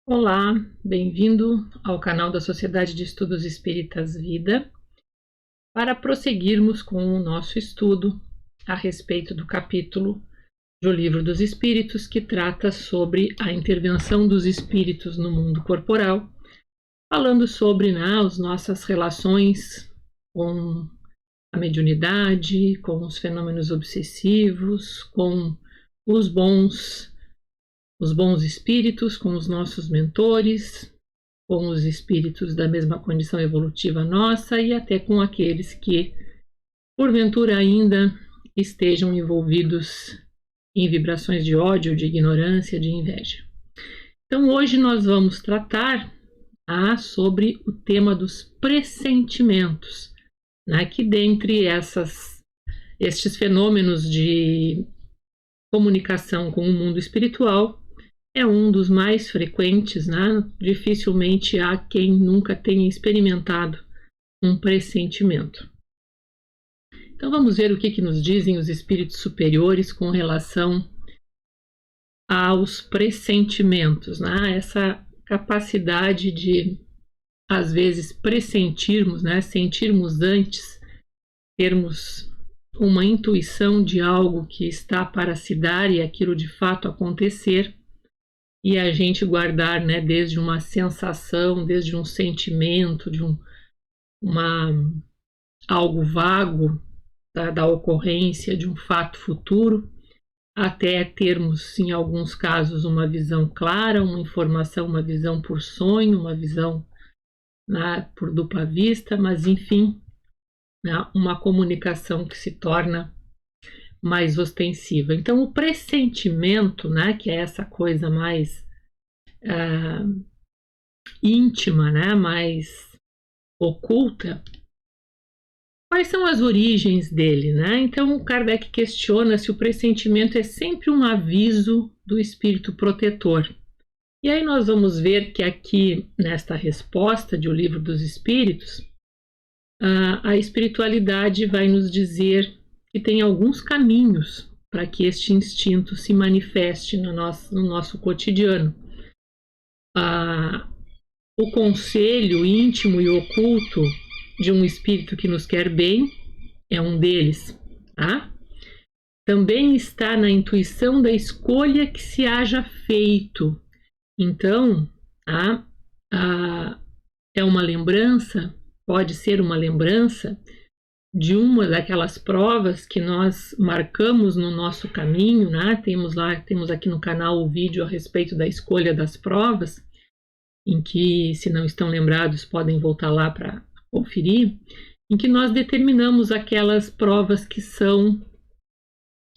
Olá, bem-vindo ao canal da Sociedade de Estudos Espíritas Vida, para prosseguirmos com o nosso estudo a respeito do capítulo do Livro dos Espíritos, que trata sobre a intervenção dos espíritos no mundo corporal, falando sobre as nossas relações com a mediunidade, com os fenômenos obsessivos, com os bons espíritos, com os nossos mentores, com os espíritos da mesma condição evolutiva nossa e até com aqueles que, porventura, ainda estejam envolvidos em vibrações de ódio, de ignorância, de inveja. Então, hoje nós vamos tratar sobre o tema dos pressentimentos, que dentre estes fenômenos de comunicação com o mundo espiritual, é um dos mais frequentes, Dificilmente há quem nunca tenha experimentado um pressentimento. Então vamos ver o que nos dizem os espíritos superiores com relação aos pressentimentos, essa capacidade de, às vezes, pressentirmos, sentirmos antes, termos uma intuição de algo que está para se dar e aquilo de fato acontecer, e a gente guardar, desde uma sensação, desde um sentimento, de algo vago da ocorrência de um fato futuro, até termos, em alguns casos, uma visão clara, uma informação, uma visão por sonho, uma visão por dupla vista, mas enfim, uma comunicação que se torna mais ostensiva. Então, o pressentimento, que é essa coisa mais íntima, mais oculta, quais são as origens dele, Então, o Kardec questiona se o pressentimento é sempre um aviso do espírito protetor. E aí nós vamos ver que aqui, nesta resposta de O Livro dos Espíritos, a espiritualidade vai nos dizer que tem alguns caminhos para que este instinto se manifeste no nosso cotidiano. O conselho íntimo e oculto de um espírito que nos quer bem é um deles. Também está na intuição da escolha que se haja feito. Então, é uma lembrança, pode ser uma lembrança de uma daquelas provas que nós marcamos no nosso caminho, temos aqui no canal o vídeo a respeito da escolha das provas, em que, se não estão lembrados, podem voltar lá para conferir, em que nós determinamos aquelas provas que são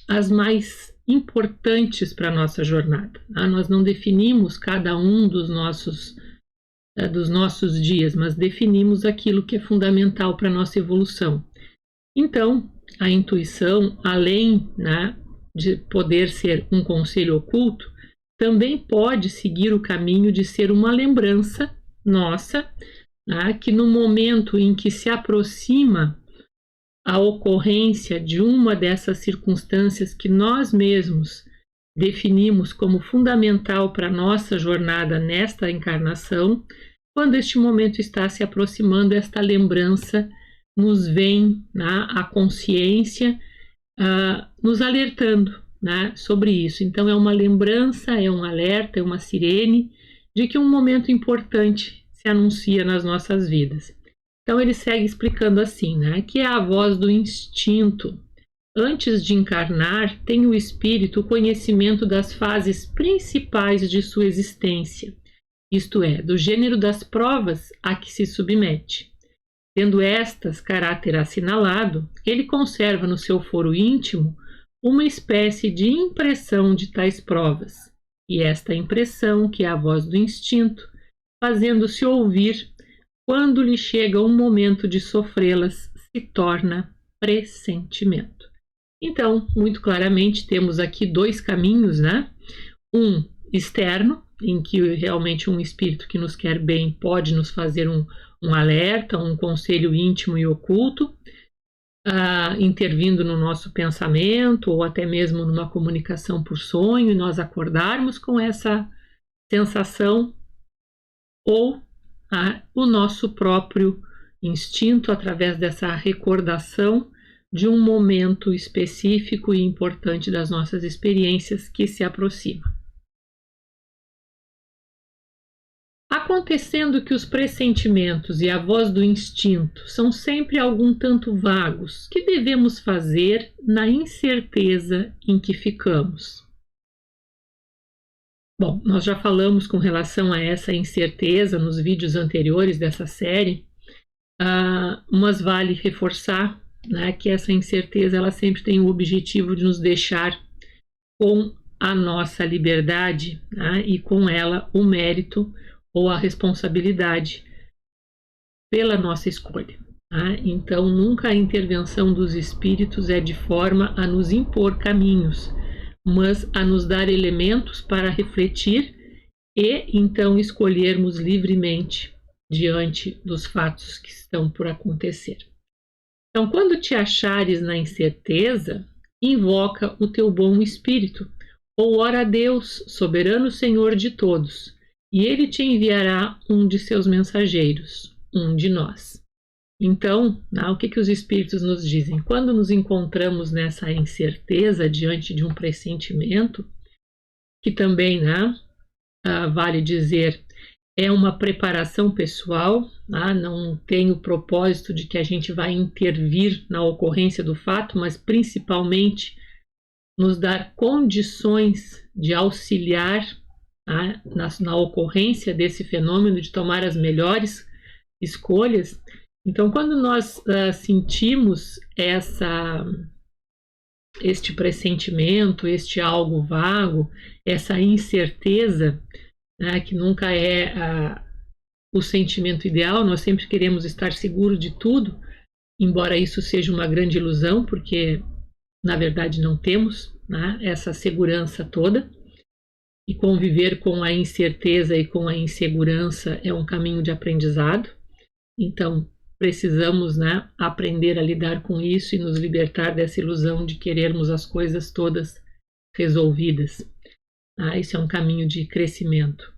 as mais importantes para a nossa jornada. Nós não definimos cada um dos nossos dias, mas definimos aquilo que é fundamental para a nossa evolução. Então, a intuição, além de poder ser um conselho oculto, também pode seguir o caminho de ser uma lembrança nossa, que no momento em que se aproxima a ocorrência de uma dessas circunstâncias que nós mesmos definimos como fundamental para a nossa jornada nesta encarnação, quando este momento está se aproximando, esta lembrança nos vem à consciência, nos alertando sobre isso. Então é uma lembrança, é um alerta, é uma sirene de que um momento importante se anuncia nas nossas vidas. Então ele segue explicando assim, que é a voz do instinto. Antes de encarnar, tem o espírito o conhecimento das fases principais de sua existência, isto é, do gênero das provas a que se submete. Tendo estas caráter assinalado, ele conserva no seu foro íntimo uma espécie de impressão de tais provas, e esta impressão, que é a voz do instinto, fazendo-se ouvir, quando lhe chega um momento de sofrê-las, se torna pressentimento. Então, muito claramente, temos aqui dois caminhos, Um externo, em que realmente um espírito que nos quer bem pode nos fazer um alerta, um conselho íntimo e oculto, intervindo no nosso pensamento ou até mesmo numa comunicação por sonho, e nós acordarmos com essa sensação ou o nosso próprio instinto através dessa recordação de um momento específico e importante das nossas experiências que se aproxima. Acontecendo que os pressentimentos e a voz do instinto são sempre algum tanto vagos, que devemos fazer na incerteza em que ficamos? Bom, nós já falamos com relação a essa incerteza nos vídeos anteriores dessa série, mas vale reforçar, né, que essa incerteza ela sempre tem o objetivo de nos deixar com a nossa liberdade, né, e com ela o mérito ou a responsabilidade pela nossa escolha. Tá? Então, nunca a intervenção dos espíritos é de forma a nos impor caminhos, mas a nos dar elementos para refletir e então escolhermos livremente diante dos fatos que estão por acontecer. Então, quando te achares na incerteza, invoca o teu bom espírito, ou ora a Deus, soberano Senhor de todos, e ele te enviará um de seus mensageiros, um de nós. Então, o que os espíritos nos dizem? Quando nos encontramos nessa incerteza diante de um pressentimento, que também, vale dizer, é uma preparação pessoal, não tem o propósito de que a gente vai intervir na ocorrência do fato, mas principalmente nos dar condições de auxiliar na ocorrência desse fenômeno, de tomar as melhores escolhas. Então, quando nós sentimos este pressentimento, este algo vago, essa incerteza, que nunca é o sentimento ideal, nós sempre queremos estar seguros de tudo, embora isso seja uma grande ilusão, porque na verdade não temos essa segurança toda. E conviver com a incerteza e com a insegurança é um caminho de aprendizado. Então, precisamos aprender a lidar com isso e nos libertar dessa ilusão de querermos as coisas todas resolvidas. Isso é um caminho de crescimento.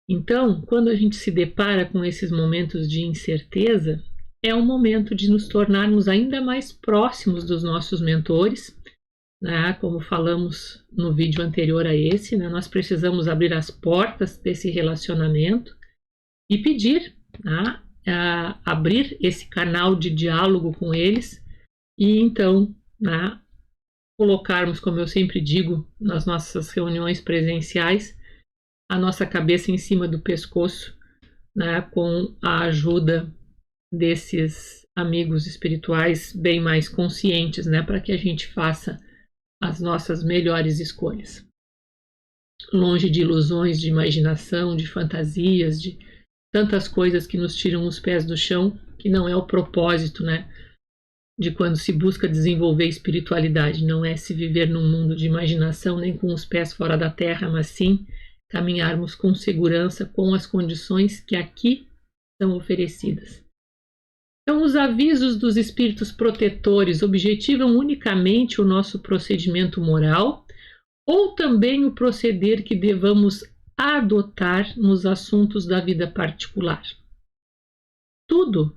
Então, quando a gente se depara com esses momentos de incerteza, é um momento de nos tornarmos ainda mais próximos dos nossos mentores. Como falamos no vídeo anterior a esse, nós precisamos abrir as portas desse relacionamento e pedir, abrir esse canal de diálogo com eles e então colocarmos, como eu sempre digo nas nossas reuniões presenciais, a nossa cabeça em cima do pescoço, com a ajuda desses amigos espirituais bem mais conscientes, para que a gente faça as nossas melhores escolhas. Longe de ilusões, de imaginação, de fantasias, de tantas coisas que nos tiram os pés do chão, que não é o propósito, de quando se busca desenvolver espiritualidade. Não é se viver num mundo de imaginação, nem com os pés fora da terra, mas sim caminharmos com segurança com as condições que aqui são oferecidas. Então, os avisos dos espíritos protetores objetivam unicamente o nosso procedimento moral ou também o proceder que devamos adotar nos assuntos da vida particular? Tudo.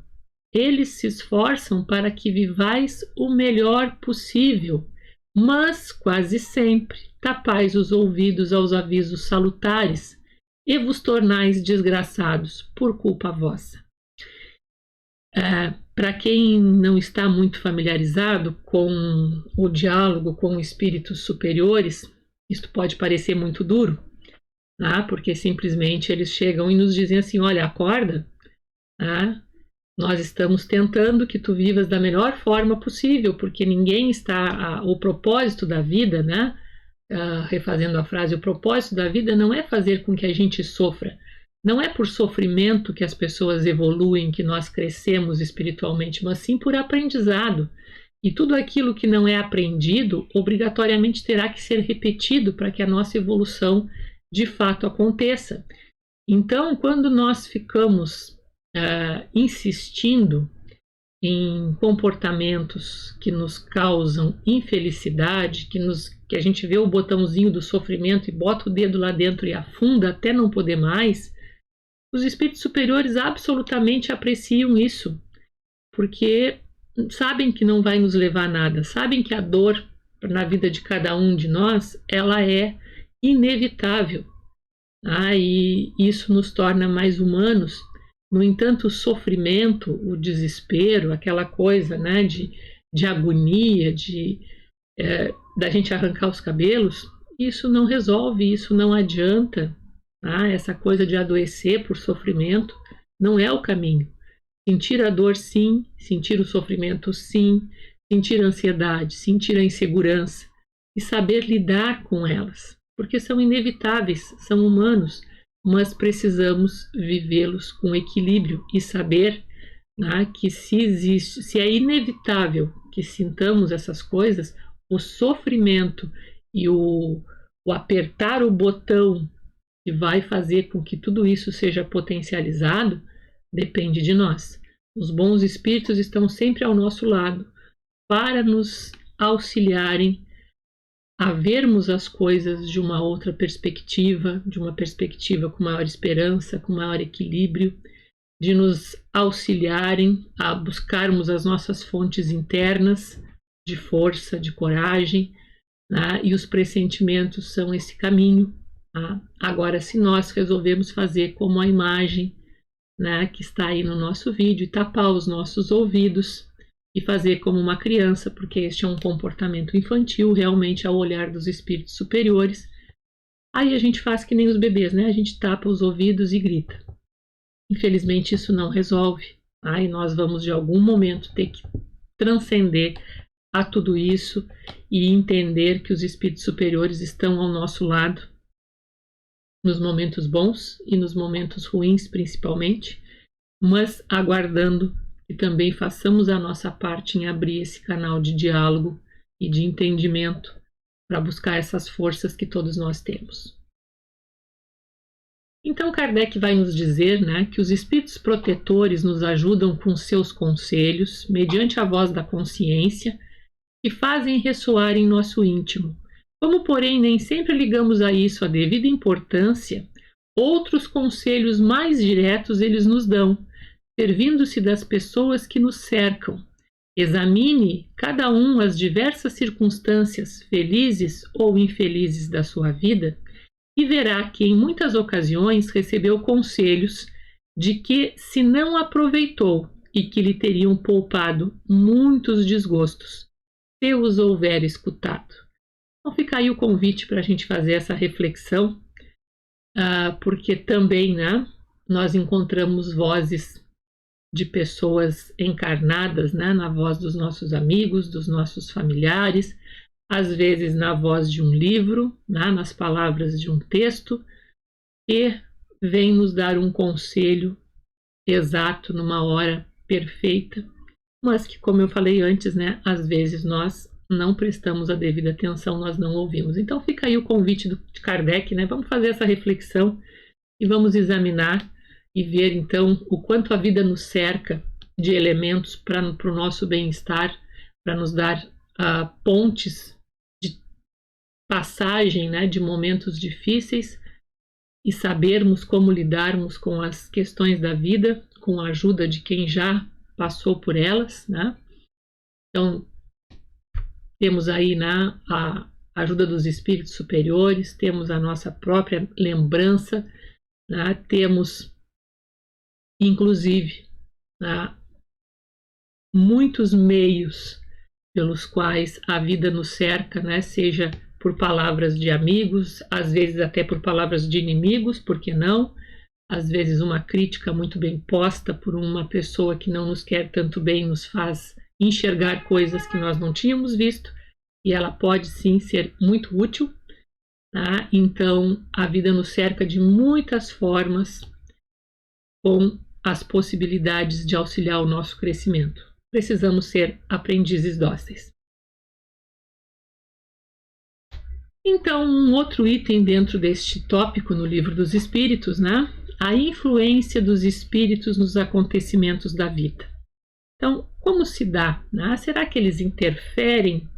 Eles se esforçam para que vivais o melhor possível, mas quase sempre tapais os ouvidos aos avisos salutares e vos tornais desgraçados por culpa vossa. Para quem não está muito familiarizado com o diálogo com espíritos superiores, isto pode parecer muito duro, porque simplesmente eles chegam e nos dizem assim: olha, acorda, nós estamos tentando que tu vivas da melhor forma possível, porque ninguém está... o propósito da vida, refazendo a frase, o propósito da vida não é fazer com que a gente sofra. Não é por sofrimento que as pessoas evoluem, que nós crescemos espiritualmente, mas sim por aprendizado. E tudo aquilo que não é aprendido, obrigatoriamente terá que ser repetido para que a nossa evolução de fato aconteça. Então, quando nós ficamos insistindo em comportamentos que nos causam infelicidade, que a gente vê o botãozinho do sofrimento e bota o dedo lá dentro e afunda até não poder mais, Os espíritos superiores absolutamente apreciam isso, porque sabem que não vai nos levar a nada, sabem que a dor na vida de cada um de nós, ela é inevitável. E isso nos torna mais humanos. No entanto, o sofrimento, o desespero, aquela coisa, né, de agonia, da gente arrancar os cabelos, isso não resolve, isso não adianta. Essa coisa de adoecer por sofrimento não é o caminho. Sentir a dor, sim, sentir o sofrimento, sim, sentir a ansiedade, sentir a insegurança e saber lidar com elas, porque são inevitáveis, são humanos, mas precisamos vivê-los com equilíbrio e saber, que se é inevitável que sintamos essas coisas, o sofrimento e o apertar o botão que vai fazer com que tudo isso seja potencializado depende de nós. Os bons espíritos estão sempre ao nosso lado para nos auxiliarem a vermos as coisas de uma outra perspectiva, de uma perspectiva com maior esperança, com maior equilíbrio, de nos auxiliarem a buscarmos as nossas fontes internas de força, de coragem, e os pressentimentos são esse caminho. Agora, se nós resolvemos fazer como a imagem, que está aí no nosso vídeo, e tapar os nossos ouvidos e fazer como uma criança, porque este é um comportamento infantil, realmente ao olhar dos espíritos superiores, aí a gente faz que nem os bebês, né? A gente tapa os ouvidos e grita. Infelizmente isso não resolve, e nós vamos de algum momento ter que transcender a tudo isso e entender que os espíritos superiores estão ao nosso lado, nos momentos bons e nos momentos ruins principalmente, mas aguardando que também façamos a nossa parte em abrir esse canal de diálogo e de entendimento para buscar essas forças que todos nós temos. Então Kardec vai nos dizer, que os espíritos protetores nos ajudam com seus conselhos, mediante a voz da consciência, que fazem ressoar em nosso íntimo. Como, porém, nem sempre ligamos a isso a devida importância, outros conselhos mais diretos eles nos dão, servindo-se das pessoas que nos cercam. Examine cada um as diversas circunstâncias, felizes ou infelizes da sua vida, e verá que em muitas ocasiões recebeu conselhos de que se não aproveitou e que lhe teriam poupado muitos desgostos, se os houver escutado. Então fica aí o convite para a gente fazer essa reflexão, porque também nós encontramos vozes de pessoas encarnadas, na voz dos nossos amigos, dos nossos familiares, às vezes na voz de um livro, nas palavras de um texto, que vem nos dar um conselho exato numa hora perfeita, mas que, como eu falei antes, às vezes nós não prestamos a devida atenção, nós não ouvimos. Então fica aí o convite de Kardec, vamos fazer essa reflexão e vamos examinar e ver então o quanto a vida nos cerca de elementos para o nosso bem-estar, para nos dar pontes de passagem, de momentos difíceis, e sabermos como lidarmos com as questões da vida, com a ajuda de quem já passou por elas, Então, temos aí a ajuda dos espíritos superiores, temos a nossa própria lembrança, temos, inclusive, muitos meios pelos quais a vida nos cerca, seja por palavras de amigos, às vezes até por palavras de inimigos, por que não? Às vezes uma crítica muito bem posta por uma pessoa que não nos quer tanto bem nos faz enxergar coisas que nós não tínhamos visto, e ela pode sim ser muito útil. Então a vida nos cerca de muitas formas, com as possibilidades de auxiliar o nosso crescimento. Precisamos ser aprendizes dóceis. Então, um outro item dentro deste tópico no Livro dos Espíritos, a influência dos espíritos nos acontecimentos da vida. Então, como se dá? Será que eles interferem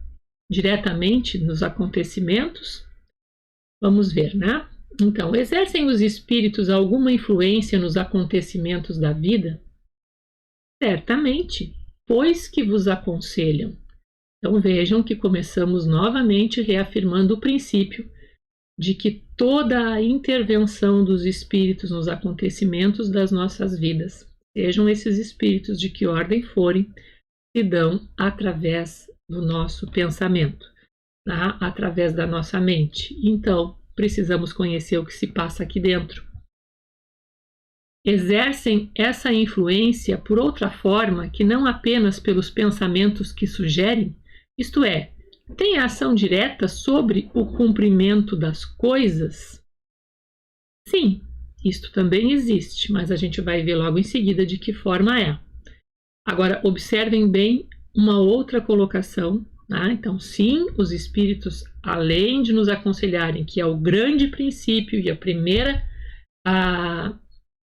diretamente nos acontecimentos? Vamos ver, Então, exercem os espíritos alguma influência nos acontecimentos da vida? Certamente, pois que vos aconselham. Então vejam que começamos novamente reafirmando o princípio de que toda a intervenção dos espíritos nos acontecimentos das nossas vidas, sejam esses espíritos de que ordem forem, se dão através do nosso pensamento, tá? Através da nossa mente. Então, precisamos conhecer o que se passa aqui dentro. Exercem essa influência por outra forma que não apenas pelos pensamentos que sugerem, isto é, tem ação direta sobre o cumprimento das coisas? Sim, isto também existe, mas a gente vai ver logo em seguida de que forma é. Agora, observem bem uma outra colocação, tá? Então, sim, os espíritos, além de nos aconselharem que é o grande princípio e a primeira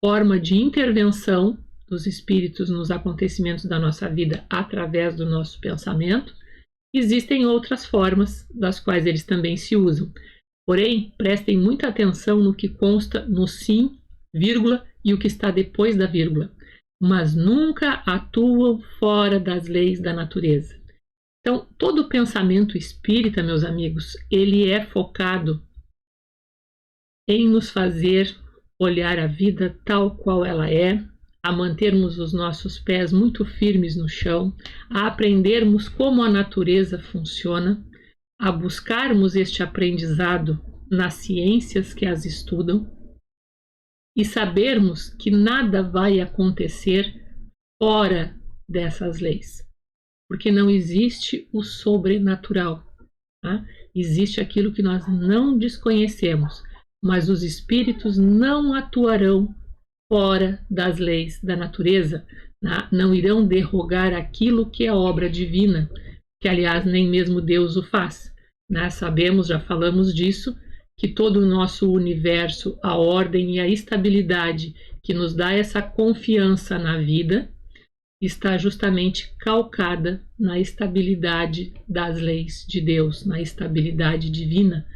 forma de intervenção dos espíritos nos acontecimentos da nossa vida através do nosso pensamento, existem outras formas das quais eles também se usam. Porém, prestem muita atenção no que consta no sim, vírgula, e o que está depois da vírgula. Mas nunca atuam fora das leis da natureza. Então, todo o pensamento espírita, meus amigos, ele é focado em nos fazer olhar a vida tal qual ela é, a mantermos os nossos pés muito firmes no chão, a aprendermos como a natureza funciona, a buscarmos este aprendizado nas ciências que as estudam e sabermos que nada vai acontecer fora dessas leis, porque não existe o sobrenatural, tá? Existe aquilo que nós não desconhecemos, mas os espíritos não atuarão fora das leis da natureza, não irão derrogar aquilo que é obra divina, que aliás nem mesmo Deus o faz. Sabemos, já falamos disso, que todo o nosso universo, a ordem e a estabilidade que nos dá essa confiança na vida, está justamente calcada na estabilidade das leis de Deus, na estabilidade divina,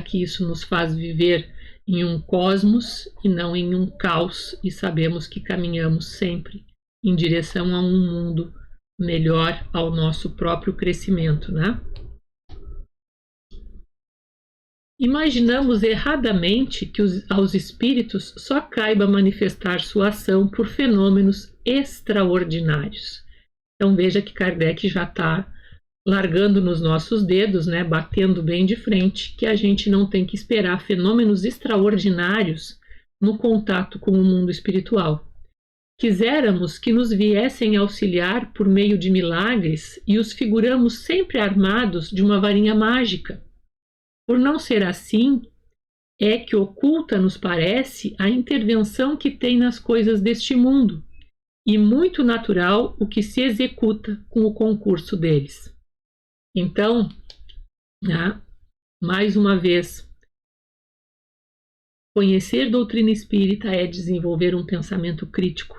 que isso nos faz viver em um cosmos e não em um caos, e sabemos que caminhamos sempre em direção a um mundo melhor, ao nosso próprio crescimento, Imaginamos erradamente que aos espíritos só caiba manifestar sua ação por fenômenos extraordinários. Então veja que Kardec já está largando nos nossos dedos, batendo bem de frente, que a gente não tem que esperar fenômenos extraordinários no contato com o mundo espiritual. Quiséramos que nos viessem auxiliar por meio de milagres e os figuramos sempre armados de uma varinha mágica. Por não ser assim, é que oculta, nos parece, a intervenção que tem nas coisas deste mundo, e muito natural o que se executa com o concurso deles. Então, mais uma vez, conhecer doutrina espírita é desenvolver um pensamento crítico,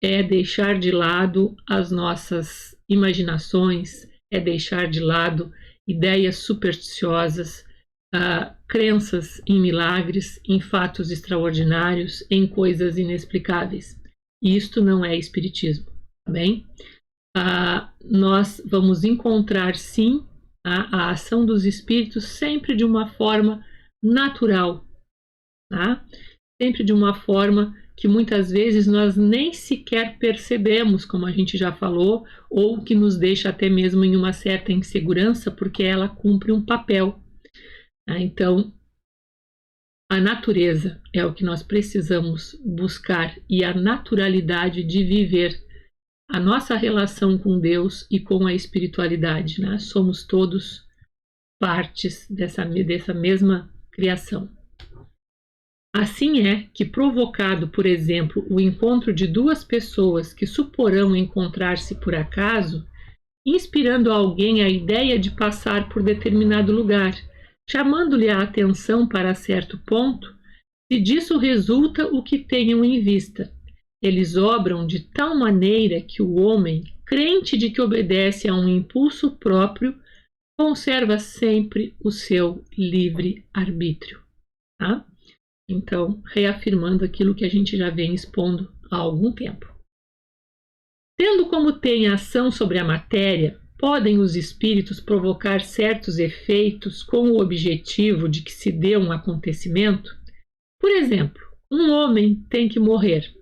é deixar de lado as nossas imaginações, é deixar de lado ideias supersticiosas, crenças em milagres, em fatos extraordinários, em coisas inexplicáveis. Isto não é espiritismo, tá bem? Nós vamos encontrar, sim, a ação dos espíritos sempre de uma forma natural, sempre de uma forma que muitas vezes nós nem sequer percebemos, como a gente já falou, ou que nos deixa até mesmo em uma certa insegurança, porque ela cumpre um papel. Então, a natureza é o que nós precisamos buscar e a naturalidade de viver a nossa relação com Deus e com a espiritualidade. Somos todos partes dessa mesma criação. Assim é que, provocado, por exemplo, o encontro de duas pessoas que suporão encontrar-se por acaso, inspirando a alguém a ideia de passar por determinado lugar, chamando-lhe a atenção para certo ponto, se disso resulta o que tenham em vista. Eles obram de tal maneira que o homem, crente de que obedece a um impulso próprio, conserva sempre o seu livre arbítrio. Então, reafirmando aquilo que a gente já vem expondo há algum tempo. Tendo como tem a ação sobre a matéria, podem os espíritos provocar certos efeitos com o objetivo de que se dê um acontecimento? Por exemplo, um homem tem que morrer.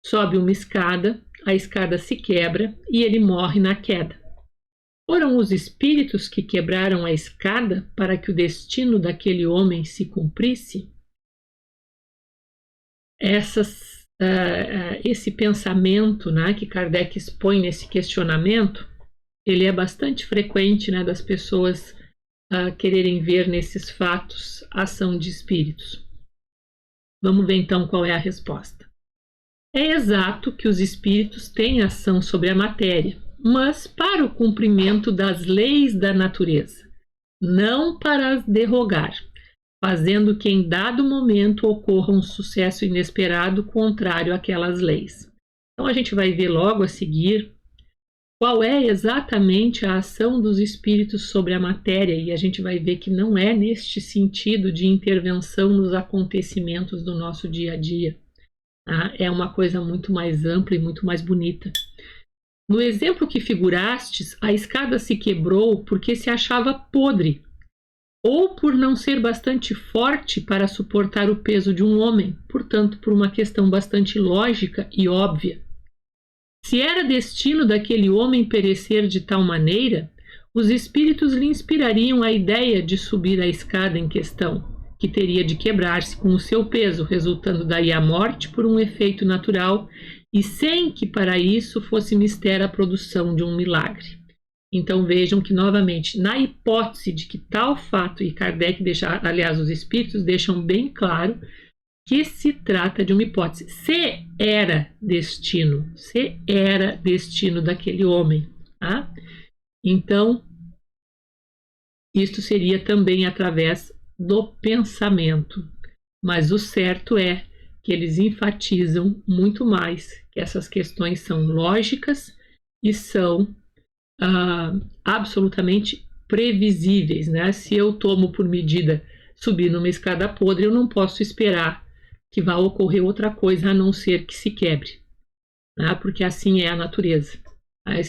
Sobe uma escada, a escada se quebra e ele morre na queda. Foram os espíritos que quebraram a escada para que o destino daquele homem se cumprisse? Esse pensamento, né, que Kardec expõe nesse questionamento, ele é bastante frequente, né, das pessoas quererem ver nesses fatos ação de espíritos. Vamos ver então qual é a resposta. É exato que os espíritos têm ação sobre a matéria, mas para o cumprimento das leis da natureza, não para as derrogar, fazendo que em dado momento ocorra um sucesso inesperado contrário àquelas leis. Então a gente vai ver logo a seguir qual é exatamente a ação dos espíritos sobre a matéria, e a gente vai ver que não é neste sentido de intervenção nos acontecimentos do nosso dia a dia. É uma coisa muito mais ampla e muito mais bonita. No exemplo que figurastes, a escada se quebrou porque se achava podre, ou por não ser bastante forte para suportar o peso de um homem, portanto, por uma questão bastante lógica e óbvia. Se era destino daquele homem perecer de tal maneira, os espíritos lhe inspirariam a ideia de subir a escada em questão, que teria de quebrar-se com o seu peso, resultando daí a morte por um efeito natural, e sem que para isso fosse mister a produção de um milagre. Então vejam que, novamente, na hipótese de que tal fato, e Kardec deixa, aliás, os espíritos deixam bem claro que se trata de uma hipótese. Se era destino daquele homem, tá? Então, isto seria também através do pensamento. Mas o certo é que eles enfatizam muito mais que essas questões são lógicas e são absolutamente previsíveis, né? Se eu tomo por medida subir numa escada podre, eu não posso esperar que vá ocorrer outra coisa a não ser que se quebre, né? Porque assim é a natureza.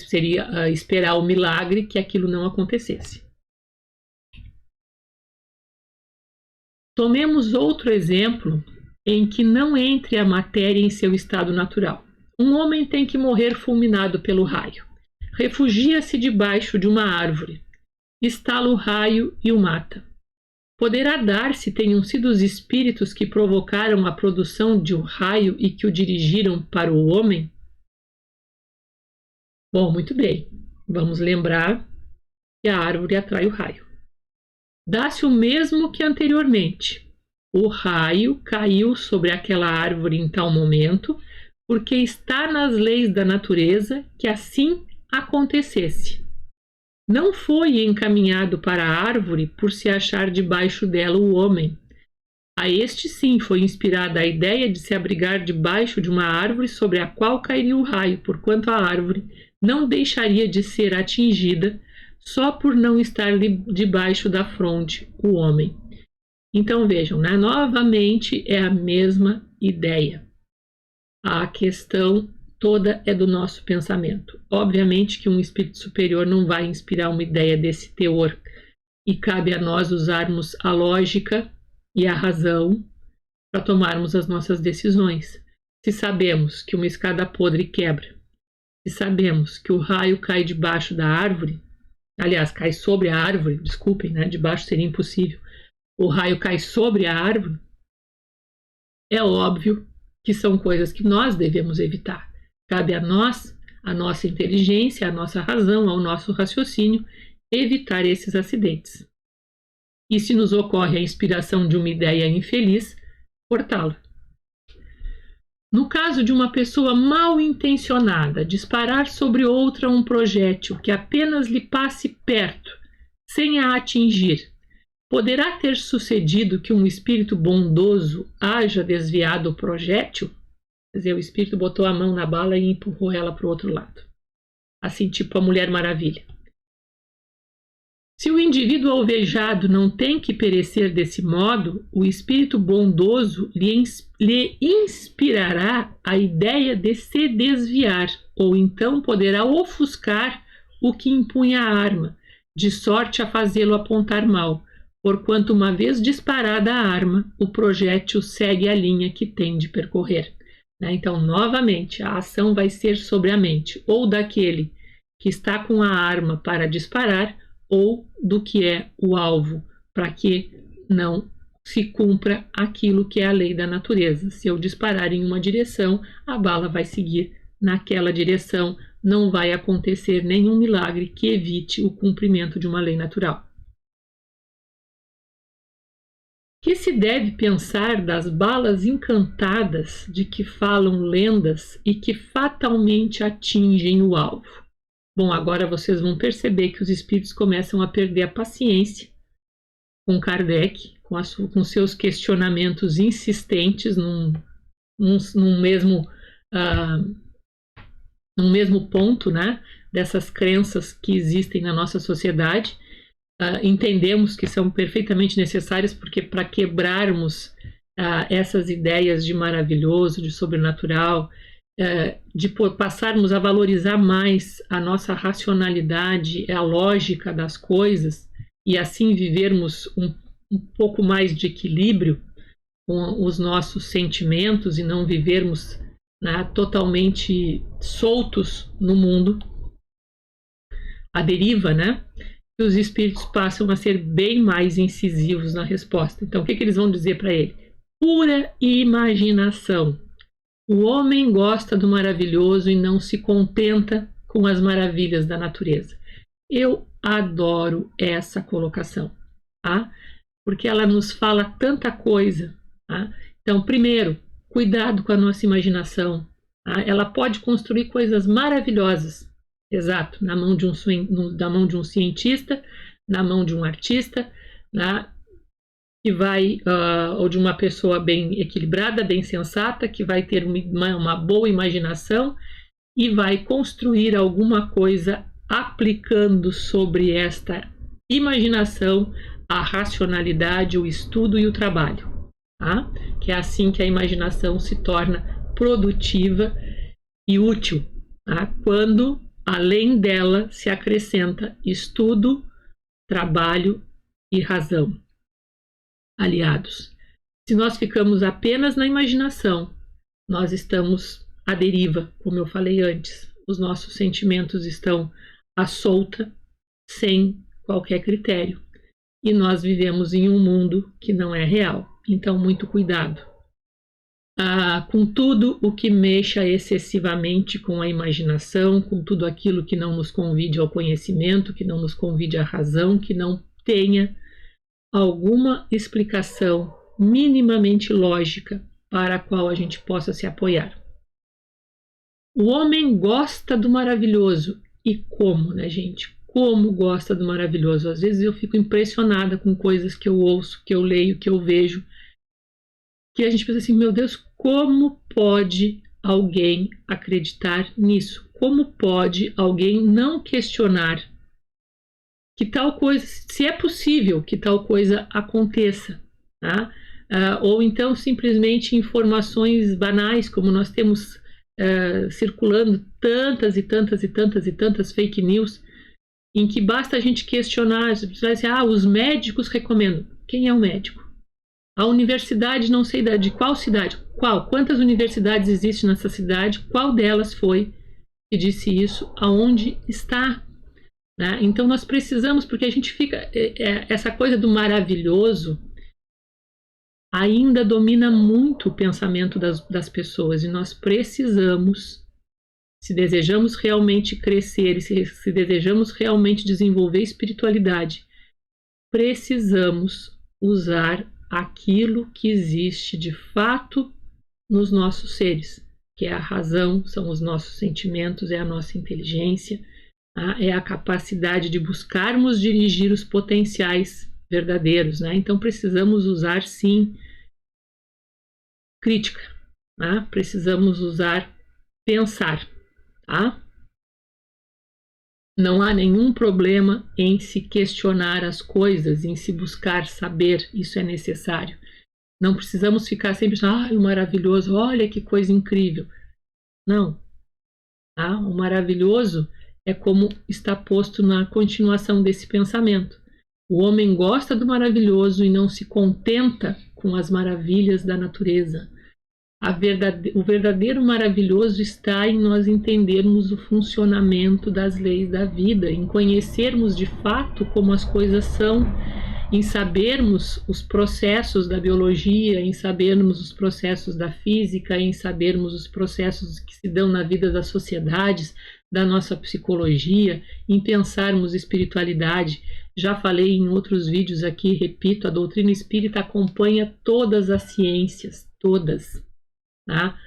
Seria esperar o milagre que aquilo não acontecesse. Tomemos outro exemplo em que não entre a matéria em seu estado natural. Um homem tem que morrer fulminado pelo raio. Refugia-se debaixo de uma árvore. Estala o raio e o mata. Poderá dar se tenham sido os espíritos que provocaram a produção de um raio e que o dirigiram para o homem? Bom, muito bem. Vamos lembrar que a árvore atrai o raio. Dá-se o mesmo que anteriormente. O raio caiu sobre aquela árvore em tal momento, porque está nas leis da natureza que assim acontecesse. Não foi encaminhado para a árvore por se achar debaixo dela o homem. A este sim foi inspirada a ideia de se abrigar debaixo de uma árvore sobre a qual cairia o raio, porquanto a árvore não deixaria de ser atingida só por não estar debaixo da fronde o homem. Então vejam, né? Novamente é a mesma ideia. A questão toda é do nosso pensamento. Obviamente que um espírito superior não vai inspirar uma ideia desse teor, e cabe a nós usarmos a lógica e a razão para tomarmos as nossas decisões. Se sabemos que uma escada podre quebra, se sabemos que o raio cai debaixo da árvore, aliás, cai sobre a árvore, desculpem, né? Debaixo seria impossível. O raio cai sobre a árvore, é óbvio que são coisas que nós devemos evitar. Cabe a nós, a nossa inteligência, a nossa razão, ao nosso raciocínio, evitar esses acidentes. E se nos ocorre a inspiração de uma ideia infeliz, cortá-la. No caso de uma pessoa mal intencionada disparar sobre outra um projétil que apenas lhe passe perto, sem a atingir, poderá ter sucedido que um espírito bondoso haja desviado o projétil? Quer dizer, o espírito botou a mão na bala e empurrou ela para o outro lado. Assim, tipo a Mulher Maravilha. Se o indivíduo alvejado não tem que perecer desse modo, o espírito bondoso lhe inspirará a ideia de se desviar, ou então poderá ofuscar o que impunha a arma, de sorte a fazê-lo apontar mal, porquanto, uma vez disparada a arma, o projétil segue a linha que tem de percorrer. Então, novamente, a ação vai ser sobre a mente, ou daquele que está com a arma para disparar, ou do que é o alvo, para que não se cumpra aquilo que é a lei da natureza. Se eu disparar em uma direção, a bala vai seguir naquela direção, não vai acontecer nenhum milagre que evite o cumprimento de uma lei natural. Que se deve pensar das balas encantadas de que falam lendas e que fatalmente atingem o alvo? Bom, agora vocês vão perceber que os espíritos começam a perder a paciência com Kardec, com seus questionamentos insistentes num mesmo ponto, né, dessas crenças que existem na nossa sociedade. Entendemos que são perfeitamente necessárias, porque para quebrarmos essas ideias de maravilhoso, de sobrenatural, de passarmos a valorizar mais a nossa racionalidade, a lógica das coisas, e assim vivermos um pouco mais de equilíbrio com os nossos sentimentos e não vivermos, né, totalmente soltos no mundo, à deriva, né? Os espíritos passam a ser bem mais incisivos na resposta. Então, o que eles vão dizer para ele? Pura imaginação. O homem gosta do maravilhoso e não se contenta com as maravilhas da natureza. Eu adoro essa colocação, tá? Porque ela nos fala tanta coisa. Tá? Então, primeiro, cuidado com a nossa imaginação. Tá? Ela pode construir coisas maravilhosas, exato, na mão de um cientista, na mão de um artista, né? Que vai, ou de uma pessoa bem equilibrada, bem sensata, que vai ter uma boa imaginação e vai construir alguma coisa aplicando sobre esta imaginação a racionalidade, o estudo e o trabalho. Tá? Que é assim que a imaginação se torna produtiva e útil, tá? Quando, além dela, se acrescenta estudo, trabalho e razão. Aliados. Se nós ficamos apenas na imaginação, nós estamos à deriva, como eu falei antes. Os nossos sentimentos estão à solta, sem qualquer critério. E nós vivemos em um mundo que não é real. Então, muito cuidado. Com tudo o que mexa excessivamente com a imaginação, com tudo aquilo que não nos convide ao conhecimento, que não nos convide à razão, que não tenha alguma explicação minimamente lógica para a qual a gente possa se apoiar. O homem gosta do maravilhoso. E como, né, gente? Como gosta do maravilhoso? Às vezes eu fico impressionada com coisas que eu ouço, que eu leio, que eu vejo, que a gente pensa assim, meu Deus, como pode alguém acreditar nisso? Como pode alguém não questionar que tal coisa, se é possível que tal coisa aconteça, tá? Ou então simplesmente informações banais, como nós temos circulando tantas e tantas e tantas e tantas fake news, em que basta a gente questionar, os médicos recomendam. Quem é o médico? A universidade, não sei de qual cidade, quantas universidades existem nessa cidade, qual delas foi que disse isso, aonde está? Né? Então nós precisamos, porque a gente fica, essa coisa do maravilhoso ainda domina muito o pensamento das pessoas, e nós precisamos, se desejamos realmente crescer, e se desejamos realmente desenvolver espiritualidade, precisamos usar aquilo que existe de fato nos nossos seres, que é a razão, são os nossos sentimentos, é a nossa inteligência, é a capacidade de buscarmos dirigir os potenciais verdadeiros, né? Então precisamos usar, sim, crítica, né? Precisamos usar pensar, tá? Não há nenhum problema em se questionar as coisas, em se buscar saber, isso é necessário. Não precisamos ficar sempre o maravilhoso, olha que coisa incrível. Não. Tá? O maravilhoso é como está posto na continuação desse pensamento. O homem gosta do maravilhoso e não se contenta com as maravilhas da natureza. O verdadeiro maravilhoso está em nós entendermos o funcionamento das leis da vida, em conhecermos de fato como as coisas são, em sabermos os processos da biologia, em sabermos os processos da física, em sabermos os processos que se dão na vida das sociedades, da nossa psicologia, em pensarmos espiritualidade. Já falei em outros vídeos aqui, repito, a doutrina espírita acompanha todas as ciências, todas. Tá?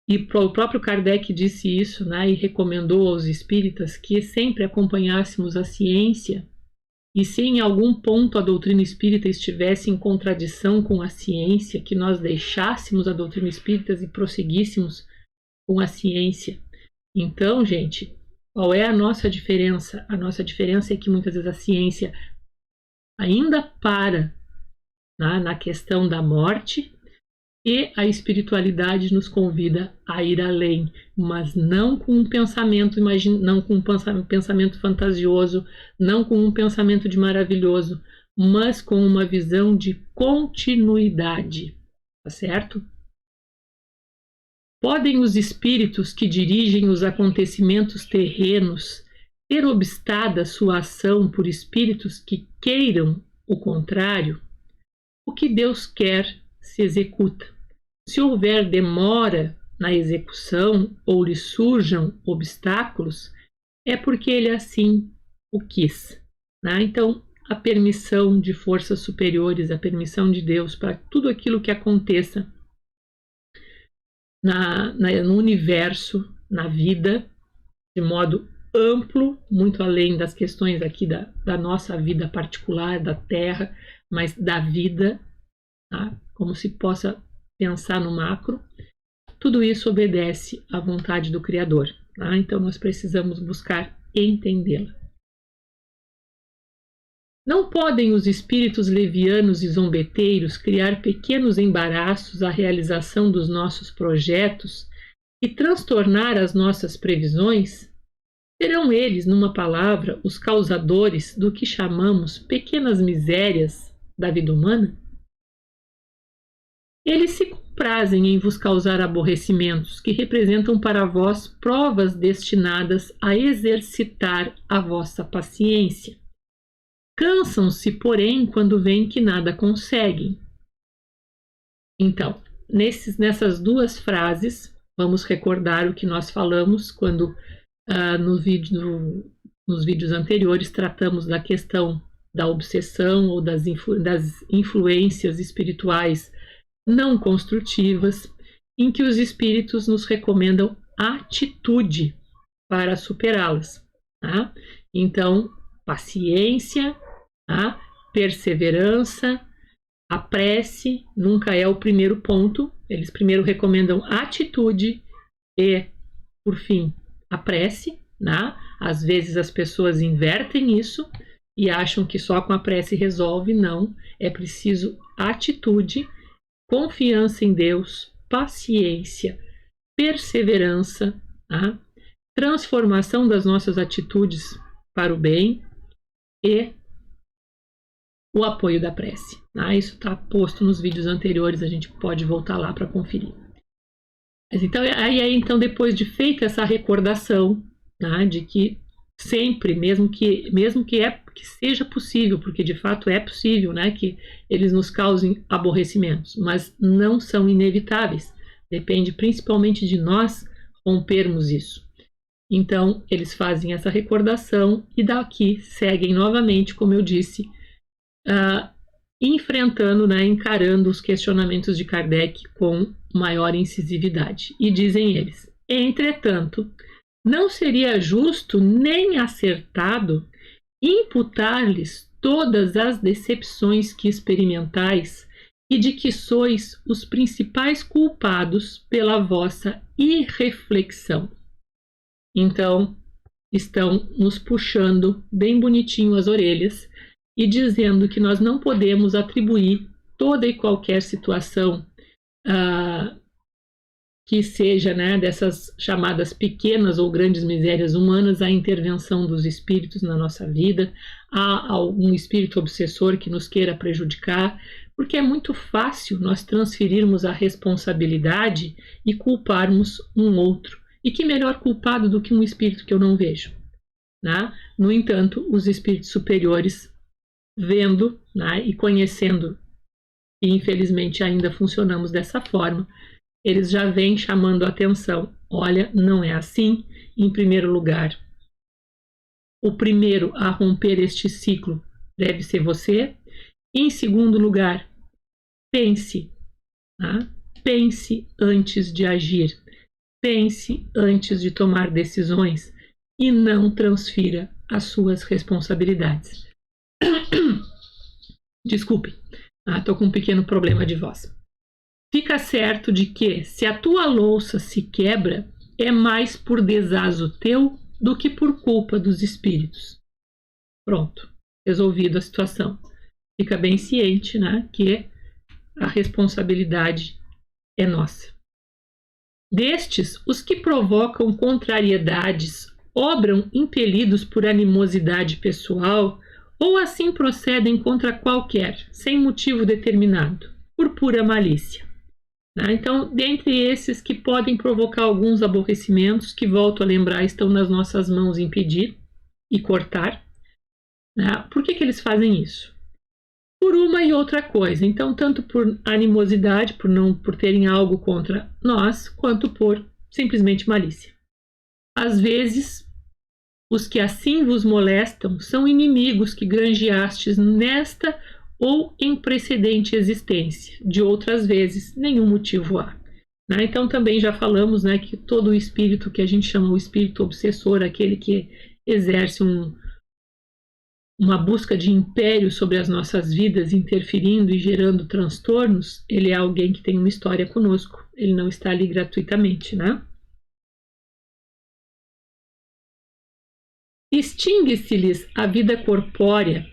E o próprio Kardec disse isso, né, e recomendou aos espíritas que sempre acompanhássemos a ciência, e se em algum ponto a doutrina espírita estivesse em contradição com a ciência, que nós deixássemos a doutrina espírita e prosseguíssemos com a ciência. Então, gente, qual é a nossa diferença? A nossa diferença é que muitas vezes a ciência ainda para, né, na questão da morte, e a espiritualidade nos convida a ir além, mas não com um pensamento, não com um pensamento fantasioso, não com um pensamento de maravilhoso, mas com uma visão de continuidade, tá certo? Podem os espíritos que dirigem os acontecimentos terrenos ter obstada sua ação por espíritos que queiram o contrário? O que Deus quer se executa. Se houver demora na execução ou lhe surjam obstáculos, é porque ele assim o quis. Né? Então, a permissão de forças superiores, a permissão de Deus para tudo aquilo que aconteça no universo, na vida, de modo amplo, muito além das questões aqui da nossa vida particular, da Terra, mas da vida, tá? Como se possa pensar no macro, tudo isso obedece à vontade do Criador. Tá? Então nós precisamos buscar entendê-la. Não podem os espíritos levianos e zombeteiros criar pequenos embaraços à realização dos nossos projetos e transtornar as nossas previsões? Serão eles, numa palavra, os causadores do que chamamos pequenas misérias da vida humana? Eles se comprazem em vos causar aborrecimentos, que representam para vós provas destinadas a exercitar a vossa paciência. Cansam-se, porém, quando veem que nada conseguem. Então, nessas duas frases, vamos recordar o que nós falamos quando nos vídeos anteriores tratamos da questão da obsessão ou das influências espirituais não construtivas, em que os espíritos nos recomendam atitude para superá-las. Tá? Então, paciência, tá? Perseverança, a prece nunca é o primeiro ponto. Eles primeiro recomendam atitude e, por fim, a prece. Tá? Às vezes as pessoas invertem isso e acham que só com a prece resolve. Não, é preciso atitude, confiança em Deus, paciência, perseverança, tá? Transformação das nossas atitudes para o bem e o apoio da prece. Tá? Isso está posto nos vídeos anteriores, a gente pode voltar lá para conferir. Mas então, depois de feita essa recordação, tá? De que sempre, mesmo que seja possível, porque de fato é possível, né, que eles nos causem aborrecimentos, mas não são inevitáveis. Depende principalmente de nós rompermos isso. Então, eles fazem essa recordação e daqui seguem novamente, como eu disse, enfrentando, né, encarando os questionamentos de Kardec com maior incisividade. E dizem eles: entretanto, não seria justo nem acertado imputar-lhes todas as decepções que experimentais e de que sois os principais culpados pela vossa irreflexão. Então, estão nos puxando bem bonitinho as orelhas e dizendo que nós não podemos atribuir toda e qualquer situação que seja, né, dessas chamadas pequenas ou grandes misérias humanas à intervenção dos espíritos na nossa vida, a algum espírito obsessor que nos queira prejudicar, porque é muito fácil nós transferirmos a responsabilidade e culparmos um outro. E que melhor culpado do que um espírito que eu não vejo, né? No entanto, os espíritos superiores, vendo, né, e conhecendo, e infelizmente ainda funcionamos dessa forma, eles já vêm chamando a atenção. Olha, não é assim. Em primeiro lugar, o primeiro a romper este ciclo deve ser você. Em segundo lugar, pense, tá? Pense antes de agir. Pense antes de tomar decisões e não transfira as suas responsabilidades. Desculpe, estou com um pequeno problema de voz. Fica certo de que, se a tua louça se quebra, é mais por desazo teu do que por culpa dos espíritos. Pronto, resolvido a situação. Fica bem ciente, né, que a responsabilidade é nossa. Destes, os que provocam contrariedades obram impelidos por animosidade pessoal ou assim procedem contra qualquer, sem motivo determinado, por pura malícia. Então, dentre esses que podem provocar alguns aborrecimentos, que volto a lembrar, estão nas nossas mãos impedir e cortar. Por que eles fazem isso? Por uma e outra coisa. Então, tanto por animosidade, por terem algo contra nós, quanto por simplesmente malícia. Às vezes, os que assim vos molestam são inimigos que granjeastes nesta ou em precedente existência. De outras vezes, nenhum motivo há. Então, também já falamos, né, que todo o espírito que a gente chama o espírito obsessor, aquele que exerce uma busca de império sobre as nossas vidas, interferindo e gerando transtornos, ele é alguém que tem uma história conosco. Ele não está ali gratuitamente, né? Extingue-se-lhes a vida corpórea,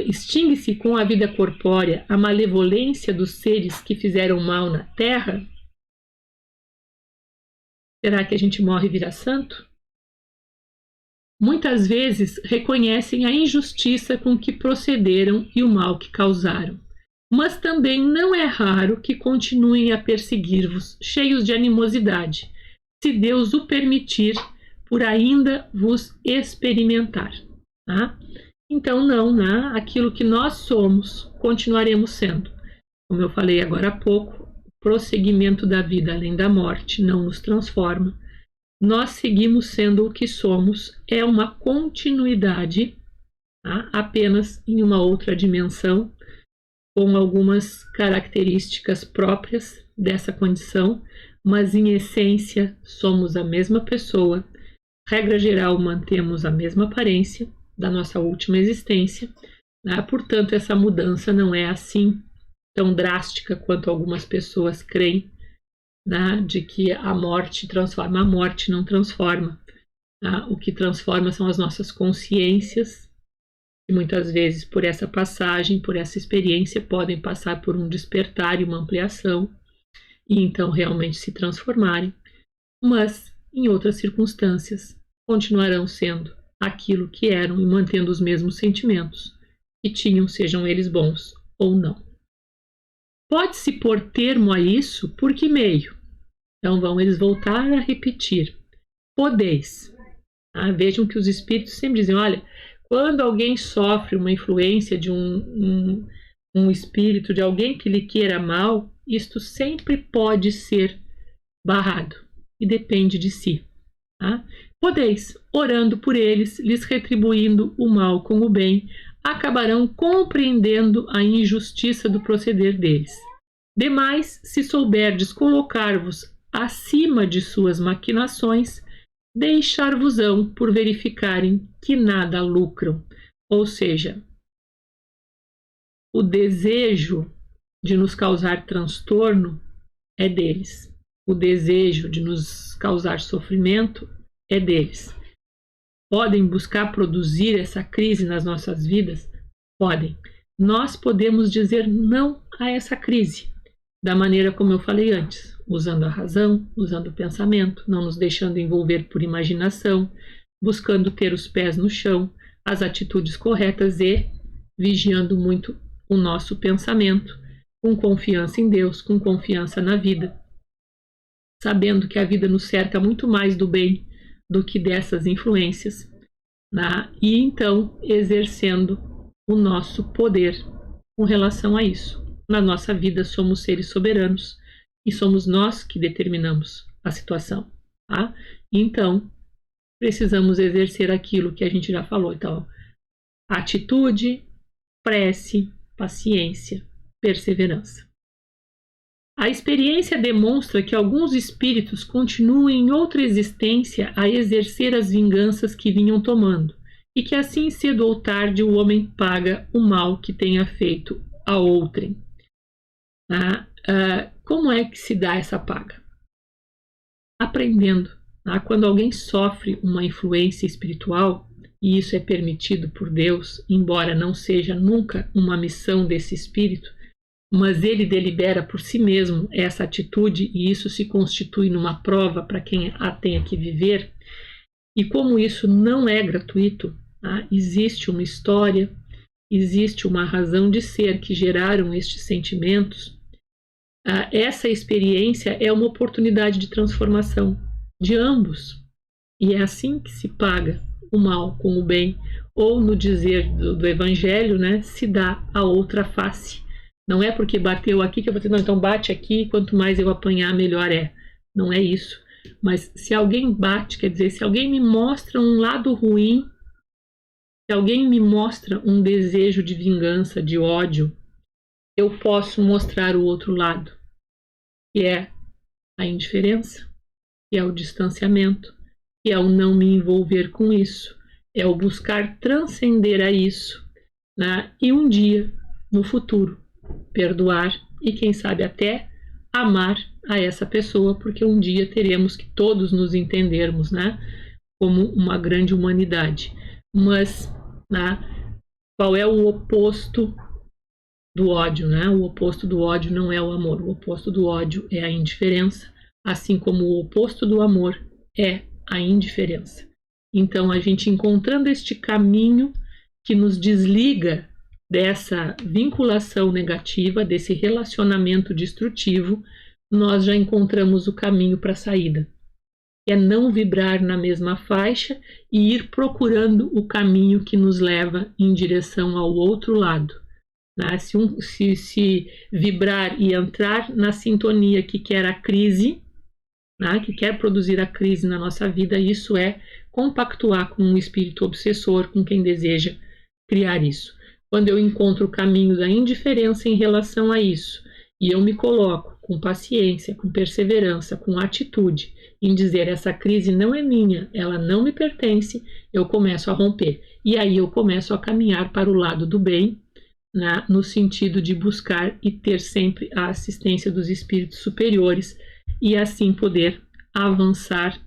extingue-se com a vida corpórea a malevolência dos seres que fizeram mal na terra? Será que a gente morre e vira santo? Muitas vezes reconhecem a injustiça com que procederam e o mal que causaram, mas também não é raro que continuem a perseguir-vos, cheios de animosidade, se Deus o permitir, por ainda vos experimentar. Tá? Então, não, né? Aquilo que nós somos, continuaremos sendo. Como eu falei agora há pouco, o prosseguimento da vida além da morte não nos transforma. Nós seguimos sendo o que somos, é uma continuidade, tá? Apenas em uma outra dimensão, com algumas características próprias dessa condição, mas em essência somos a mesma pessoa. Regra geral, mantemos a mesma aparência da nossa última existência, né? Portanto, essa mudança não é assim tão drástica quanto algumas pessoas creem, né? De que a morte transforma. A morte não transforma. Tá? O que transforma são as nossas consciências, que muitas vezes, por essa passagem, por essa experiência, podem passar por um despertar e uma ampliação, e então realmente se transformarem, mas em outras circunstâncias continuarão sendo aquilo que eram e mantendo os mesmos sentimentos que tinham, sejam eles bons ou não. Pode-se pôr termo a isso por que meio? Então vão eles voltar a repetir. Podeis. Tá? Vejam que os espíritos sempre dizem, olha, quando alguém sofre uma influência de um espírito, de alguém que lhe queira mal, isto sempre pode ser barrado e depende de si. Tá? Podeis, orando por eles, lhes retribuindo o mal com o bem, acabarão compreendendo a injustiça do proceder deles. Demais, se souberdes colocar-vos acima de suas maquinações, deixar-vos-ão por verificarem que nada lucram. Ou seja, o desejo de nos causar transtorno é deles. O desejo de nos causar sofrimento é deles. podem buscar produzir essa crise nas nossas vidas? Podem. Nós podemos dizer não a essa crise, da maneira como eu falei antes, usando a razão, usando o pensamento, não nos deixando envolver por imaginação, buscando ter os pés no chão, as atitudes corretas e vigiando muito o nosso pensamento, com confiança em Deus, com confiança na vida, sabendo que a vida nos cerca muito mais do bem do que dessas influências, né? E então exercendo o nosso poder com relação a isso. Na nossa vida somos seres soberanos e somos nós que determinamos a situação, tá? Então precisamos exercer aquilo que a gente já falou. Então, atitude, prece, paciência, perseverança. A experiência demonstra que alguns espíritos continuam em outra existência a exercer as vinganças que vinham tomando, e que assim cedo ou tarde o homem paga o mal que tenha feito a outrem. Como é que se dá essa paga? Aprendendo. Quando alguém sofre uma influência espiritual, e isso é permitido por Deus, embora não seja nunca uma missão desse espírito, mas ele delibera por si mesmo essa atitude e isso se constitui numa prova para quem a tenha que viver. E como isso não é gratuito, existe uma história, existe uma razão de ser que geraram estes sentimentos. Essa experiência é uma oportunidade de transformação de ambos. E é assim que se paga o mal com o bem, ou no dizer do Evangelho, né, se dá a outra face. Não é porque bateu aqui que eu vou dizer, não, então bate aqui, quanto mais eu apanhar, melhor é. Não é isso. Mas se alguém bate, quer dizer, se alguém me mostra um lado ruim, se alguém me mostra um desejo de vingança, de ódio, eu posso mostrar o outro lado, que é a indiferença, que é o distanciamento, que é o não me envolver com isso, é o buscar transcender a isso, né? E um dia, no futuro, perdoar e quem sabe até amar a essa pessoa, porque um dia teremos que todos nos entendermos, né, como uma grande humanidade. Mas, né, qual é o oposto do ódio, né? O oposto do ódio não é o amor, o oposto do ódio é a indiferença, assim como o oposto do amor é a indiferença. Então, a gente encontrando este caminho que nos desliga dessa vinculação negativa, desse relacionamento destrutivo, nós já encontramos o caminho para a saída. É não vibrar na mesma faixa e ir procurando o caminho que nos leva em direção ao outro lado. Se vibrar e entrar na sintonia que quer a crise, que quer produzir a crise na nossa vida, isso é compactuar com um espírito obsessor, com quem deseja criar isso. Quando eu encontro o caminho da indiferença em relação a isso, e eu me coloco com paciência, com perseverança, com atitude, em dizer essa crise não é minha, ela não me pertence, eu começo a romper. E aí eu começo a caminhar para o lado do bem, né, no sentido de buscar e ter sempre a assistência dos espíritos superiores e assim poder avançar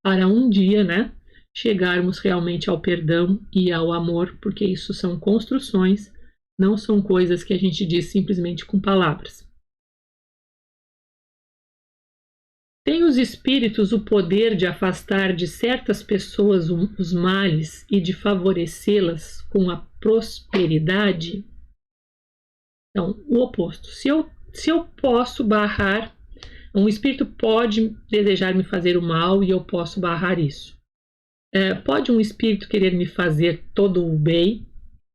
para um dia, né, chegarmos realmente ao perdão e ao amor, porque isso são construções, não são coisas que a gente diz simplesmente com palavras. Tem os espíritos o poder de afastar de certas pessoas os males e de favorecê-las com a prosperidade? Então, o oposto. Se eu posso barrar, um espírito pode desejar me fazer o mal e eu posso barrar isso. Pode um espírito querer me fazer todo o bem,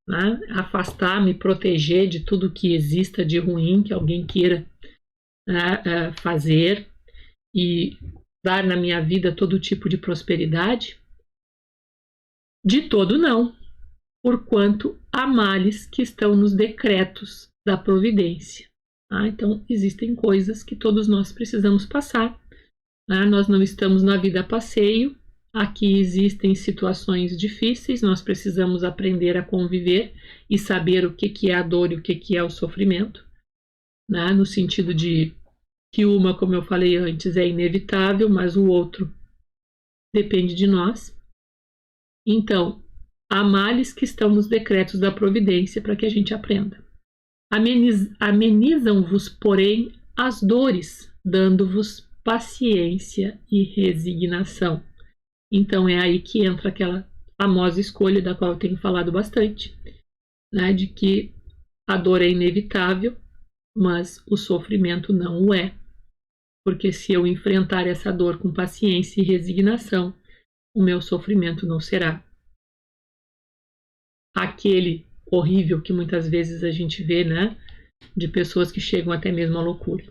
né? Afastar, me proteger de tudo que exista de ruim que alguém queira fazer e dar na minha vida todo tipo de prosperidade? De todo não, porquanto há males que estão nos decretos da providência. Então, existem coisas que todos nós precisamos passar. Nós não estamos na vida a passeio. Aqui existem situações difíceis, nós precisamos aprender a conviver e saber o que é a dor e o que é o sofrimento, né? No sentido de que uma, como eu falei antes, é inevitável, mas o outro depende de nós. Então, há males que estão nos decretos da providência para que a gente aprenda. Amenizam-vos, porém, as dores, dando-vos paciência e resignação. Então é aí que entra aquela famosa escolha da qual eu tenho falado bastante, né, de que a dor é inevitável, mas o sofrimento não o é. Porque se eu enfrentar essa dor com paciência e resignação, o meu sofrimento não será aquele horrível que muitas vezes a gente vê, né, de pessoas que chegam até mesmo à loucura.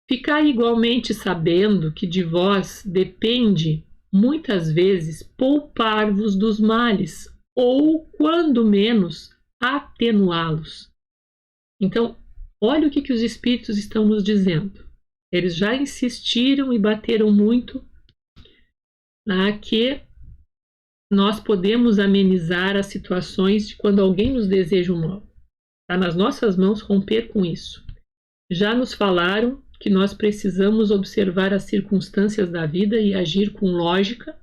Ficai igualmente sabendo que de vós depende, muitas vezes, poupar-vos dos males, ou, quando menos, atenuá-los. Então, olha o que os espíritos estão nos dizendo. Eles já insistiram e bateram muito que nós podemos amenizar as situações de quando alguém nos deseja o mal. Está nas nossas mãos romper com isso. Já nos falaram que nós precisamos observar as circunstâncias da vida e agir com lógica,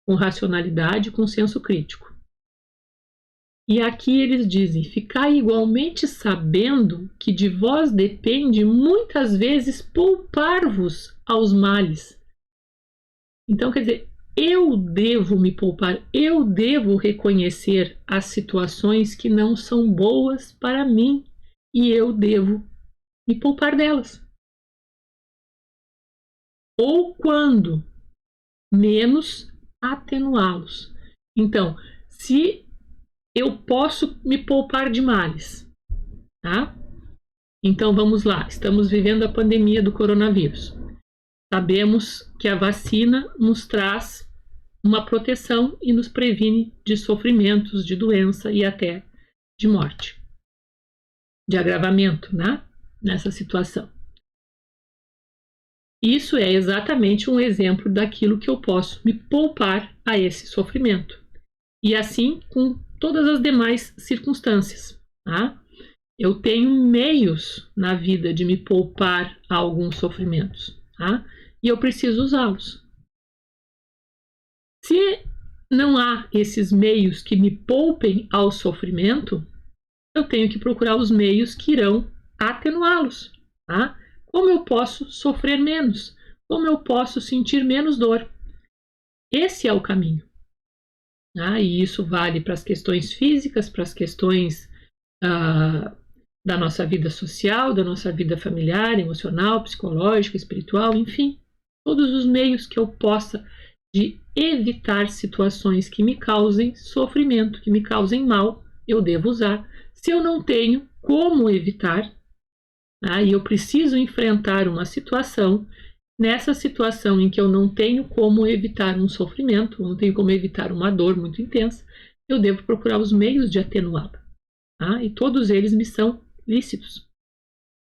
com racionalidade, com senso crítico. E aqui eles dizem: ficai igualmente sabendo que de vós depende muitas vezes poupar-vos aos males. Então, quer dizer, eu devo me poupar, eu devo reconhecer as situações que não são boas para mim e eu devo me poupar delas. Ou quando menos, atenuá-los. Então, se eu posso me poupar de males, tá? Então vamos lá, estamos vivendo a pandemia do coronavírus. Sabemos que a vacina nos traz uma proteção e nos previne de sofrimentos, de doença e até de morte, de agravamento, né? Nessa situação. Isso é exatamente um exemplo daquilo que eu posso me poupar a esse sofrimento. E assim com todas as demais circunstâncias, tá? Eu tenho meios na vida de me poupar a alguns sofrimentos, tá? E eu preciso usá-los. Se não há esses meios que me poupem ao sofrimento, eu tenho que procurar os meios que irão atenuá-los, tá? Como eu posso sofrer menos? Como eu posso sentir menos dor? Esse é o caminho. E isso vale para as questões físicas, para as questões da nossa vida social, da nossa vida familiar, emocional, psicológica, espiritual, enfim. Todos os meios que eu possa de evitar situações que me causem sofrimento, que me causem mal, eu devo usar. Se eu não tenho como evitar, e eu preciso enfrentar uma situação, nessa situação em que eu não tenho como evitar um sofrimento, não tenho como evitar uma dor muito intensa, eu devo procurar os meios de atenuá-la. E todos eles me são lícitos.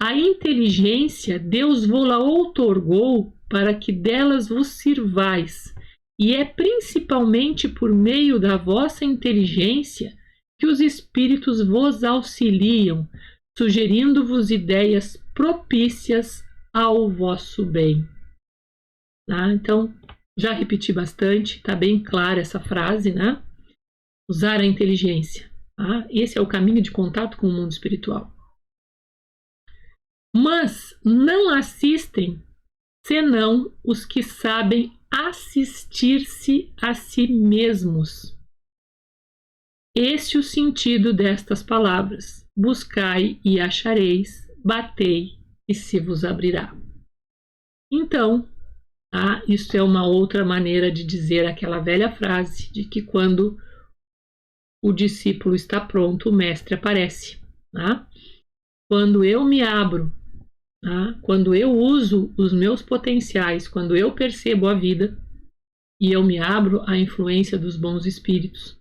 A inteligência Deus vô-la outorgou para que delas vos sirvais, e é principalmente por meio da vossa inteligência que os espíritos vos auxiliam, sugerindo-vos ideias propícias ao vosso bem. Então, já repeti bastante, está bem clara essa frase, né? Usar a inteligência. Esse é o caminho de contato com o mundo espiritual. Mas não assistem senão os que sabem assistir-se a si mesmos. Este é o sentido destas palavras: buscai e achareis, batei e se vos abrirá. Então, isso é uma outra maneira de dizer aquela velha frase de que quando o discípulo está pronto, o mestre aparece. Quando eu me abro, quando eu uso os meus potenciais, quando eu percebo a vida e eu me abro à influência dos bons espíritos,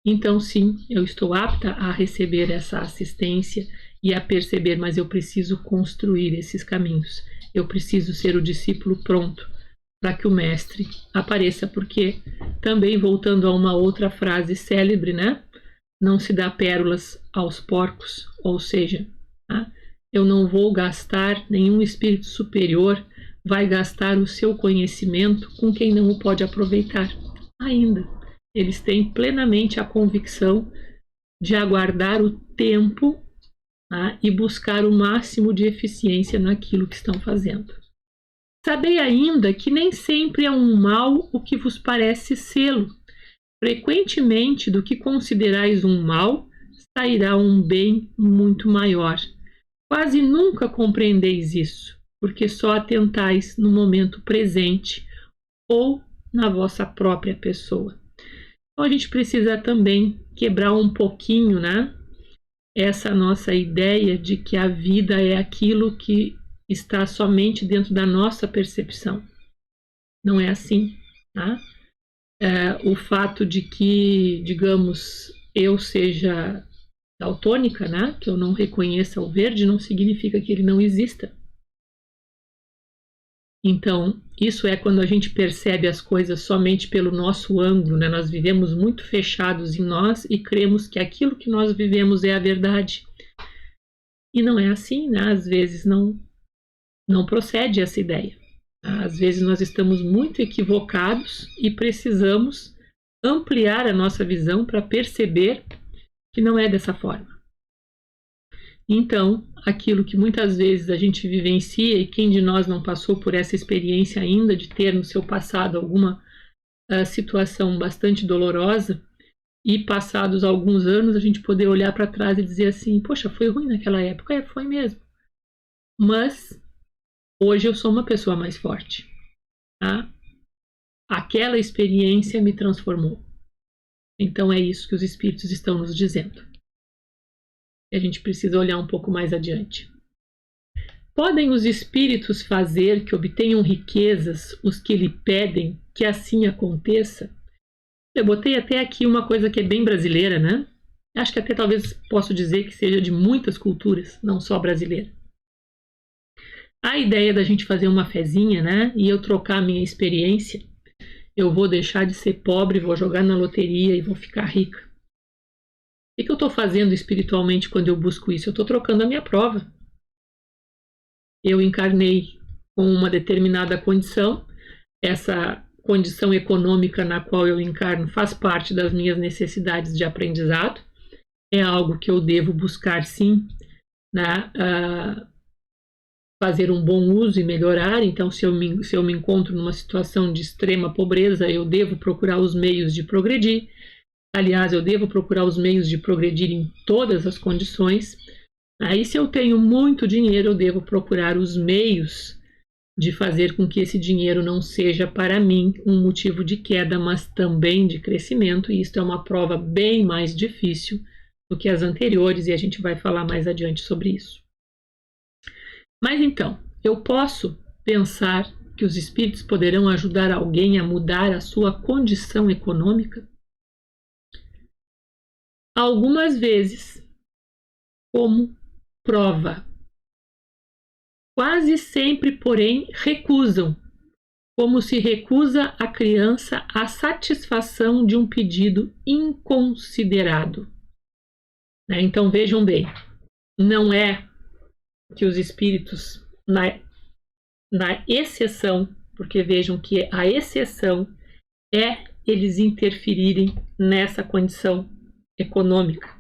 então sim, eu estou apta a receber essa assistência e a perceber, mas eu preciso construir esses caminhos. Eu preciso ser o discípulo pronto para que o mestre apareça, porque também voltando a uma outra frase célebre, né? Não se dá pérolas aos porcos, ou seja, eu não vou gastar, nenhum espírito superior vai gastar o seu conhecimento com quem não o pode aproveitar ainda. eles têm plenamente a convicção de aguardar o tempo, tá? E buscar o máximo de eficiência naquilo que estão fazendo. Sabei ainda que nem sempre é um mal o que vos parece sê-lo. Frequentemente, do que considerais um mal, sairá um bem muito maior. Quase nunca compreendeis isso, porque só atentais no momento presente ou na vossa própria pessoa. Então a gente precisa também quebrar um pouquinho, né, essa nossa ideia de que a vida é aquilo que está somente dentro da nossa percepção. Não é assim, tá? O fato de que, digamos, eu seja daltônica, né, que eu não reconheça o verde, não significa que ele não exista. Então, isso é quando a gente percebe as coisas somente pelo nosso ângulo, né? Nós vivemos muito fechados em nós e cremos que aquilo que nós vivemos é a verdade. E não é assim, né? Às vezes não procede essa ideia. Às vezes nós estamos muito equivocados e precisamos ampliar a nossa visão para perceber que não é dessa forma. Então, aquilo que muitas vezes a gente vivencia, e quem de nós não passou por essa experiência ainda de ter no seu passado alguma situação bastante dolorosa, e passados alguns anos a gente poder olhar para trás e dizer assim, poxa, foi ruim naquela época, foi mesmo. Mas hoje eu sou uma pessoa mais forte. Tá? Aquela experiência me transformou. Então é isso que os espíritos estão nos dizendo. A gente precisa olhar um pouco mais adiante. Podem os espíritos fazer que obtenham riquezas os que lhe pedem que assim aconteça? Eu botei até aqui uma coisa que é bem brasileira, né? Acho que até talvez posso dizer que seja de muitas culturas, não só brasileira. A ideia da gente fazer uma fezinha, né? E eu trocar a minha experiência, eu vou deixar de ser pobre, vou jogar na loteria e vou ficar rica. O que eu estou fazendo espiritualmente quando eu busco isso? Eu estou trocando a minha prova. Eu encarnei com uma determinada condição, essa condição econômica na qual eu encarno faz parte das minhas necessidades de aprendizado, é algo que eu devo buscar sim, né, fazer um bom uso e melhorar. Então, se eu me encontro numa situação de extrema pobreza, eu devo procurar os meios de progredir. Aliás, eu devo procurar os meios de progredir em todas as condições. Aí, se eu tenho muito dinheiro, eu devo procurar os meios de fazer com que esse dinheiro não seja para mim um motivo de queda, mas também de crescimento. E isto é uma prova bem mais difícil do que as anteriores, e a gente vai falar mais adiante sobre isso. Mas então, eu posso pensar que os espíritos poderão ajudar alguém a mudar a sua condição econômica? Algumas vezes, como prova. Quase sempre, porém, recusam, como se recusa a criança a satisfação de um pedido inconsiderado. Então vejam bem, não é que os espíritos, na exceção, porque vejam que a exceção é eles interferirem nessa condição econômica.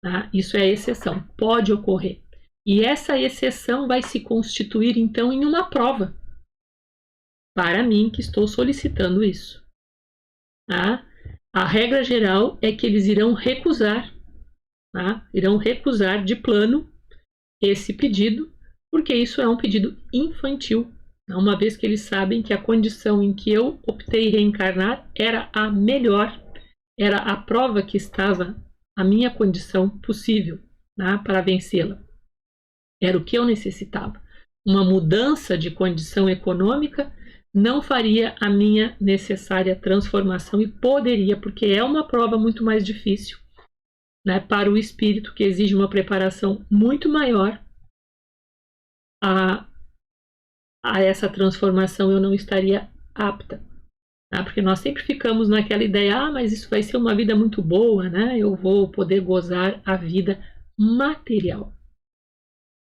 Tá? Isso é a exceção, pode ocorrer. E essa exceção vai se constituir, então, em uma prova para mim que estou solicitando isso. Tá? A regra geral é que eles irão recusar, tá? Irão recusar de plano esse pedido, porque isso é um pedido infantil, uma vez que eles sabem que a condição em que eu optei reencarnar era a melhor, era a prova que estava a minha condição possível, tá? Para vencê-la. Era o que eu necessitava. Uma mudança de condição econômica não faria a minha necessária transformação, e poderia, porque é uma prova muito mais difícil, né, para o espírito, que exige uma preparação muito maior. A essa transformação eu não estaria apta, tá? Porque nós sempre ficamos naquela ideia, mas isso vai ser uma vida muito boa, né? Eu vou poder gozar a vida material.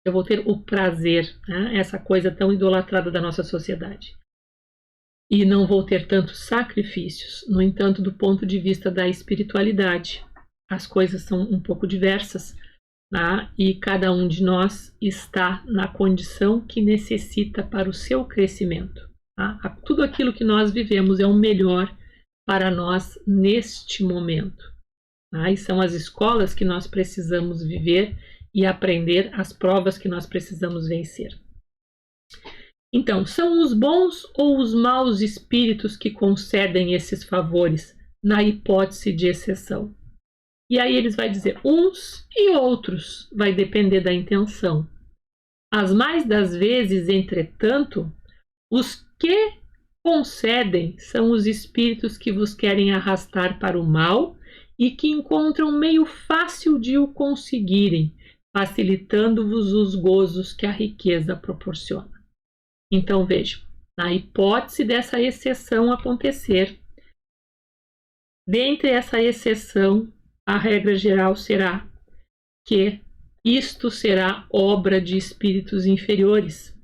Eu vou ter o prazer, né? Essa coisa tão idolatrada da nossa sociedade. e não vou ter tantos sacrifícios. No entanto, do ponto de vista da espiritualidade, as coisas são um pouco diversas, tá? E cada um de nós está na condição que necessita para o seu crescimento. Tá? Tudo aquilo que nós vivemos é o melhor para nós neste momento. Tá? E são as escolas que nós precisamos viver e aprender, as provas que nós precisamos vencer. Então, são os bons ou os maus espíritos que concedem esses favores, na hipótese de exceção? E aí eles vai dizer uns e outros, vai depender da intenção. As mais das vezes, entretanto, os que concedem são os espíritos que vos querem arrastar para o mal e que encontram meio fácil de o conseguirem, facilitando-vos os gozos que a riqueza proporciona. Então vejam, na hipótese dessa exceção acontecer, dentre essa exceção, a regra geral será que isto será obra de espíritos inferiores,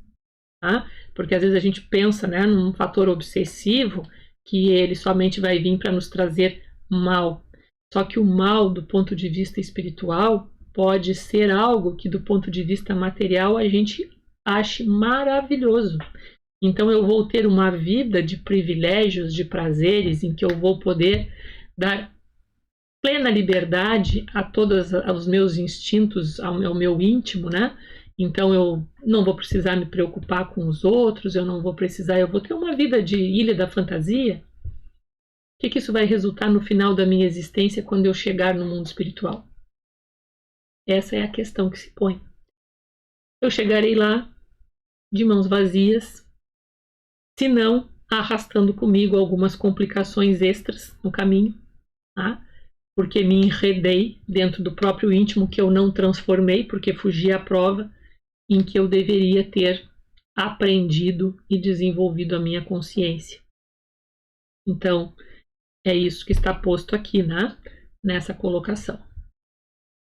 tá? Porque às vezes a gente pensa, né, num fator obsessivo, que ele somente vai vir para nos trazer mal. Só que o mal, do ponto de vista espiritual, pode ser algo que do ponto de vista material a gente ache maravilhoso. Então eu vou ter uma vida de privilégios, de prazeres, em que eu vou poder dar plena liberdade a todos os meus instintos, ao meu íntimo, né? Então eu não vou precisar me preocupar com os outros, eu vou ter uma vida de ilha da fantasia. O que isso vai resultar no final da minha existência quando eu chegar no mundo espiritual? Essa é a questão que se põe. Eu chegarei lá de mãos vazias, se não arrastando comigo algumas complicações extras no caminho, tá? Porque me enredei dentro do próprio íntimo que eu não transformei, porque fugi à prova em que eu deveria ter aprendido e desenvolvido a minha consciência. Então, é isso que está posto aqui, né? Nessa colocação.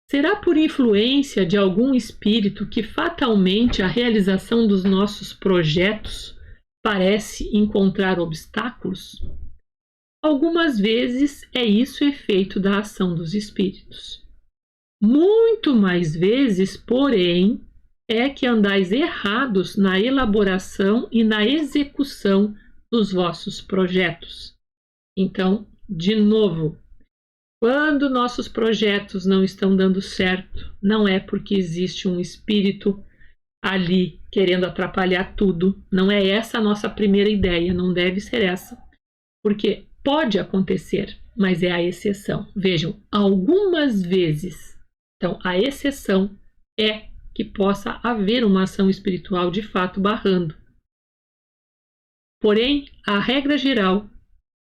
Será por influência de algum espírito que fatalmente a realização dos nossos projetos parece encontrar obstáculos? Algumas vezes é isso efeito da ação dos espíritos. Muito mais vezes, porém, é que andais errados na elaboração e na execução dos vossos projetos. Então, de novo, quando nossos projetos não estão dando certo, não é porque existe um espírito ali querendo atrapalhar tudo. Não é essa a nossa primeira ideia, não deve ser essa. Porque pode acontecer, mas é a exceção. Vejam, algumas vezes. Então, a exceção é que possa haver uma ação espiritual de fato barrando. Porém, a regra geral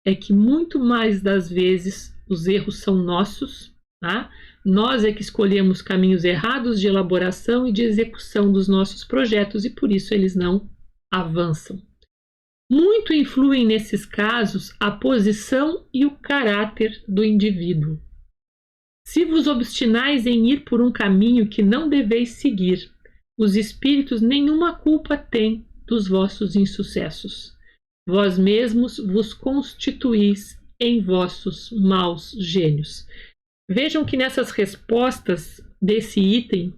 é que muito mais das vezes os erros são nossos, tá? Nós é que escolhemos caminhos errados de elaboração e de execução dos nossos projetos e por isso eles não avançam. Muito influem nesses casos a posição e o caráter do indivíduo. Se vos obstinais em ir por um caminho que não deveis seguir, os espíritos nenhuma culpa têm dos vossos insucessos. Vós mesmos vos constituís em vossos maus gênios. Vejam que nessas respostas desse item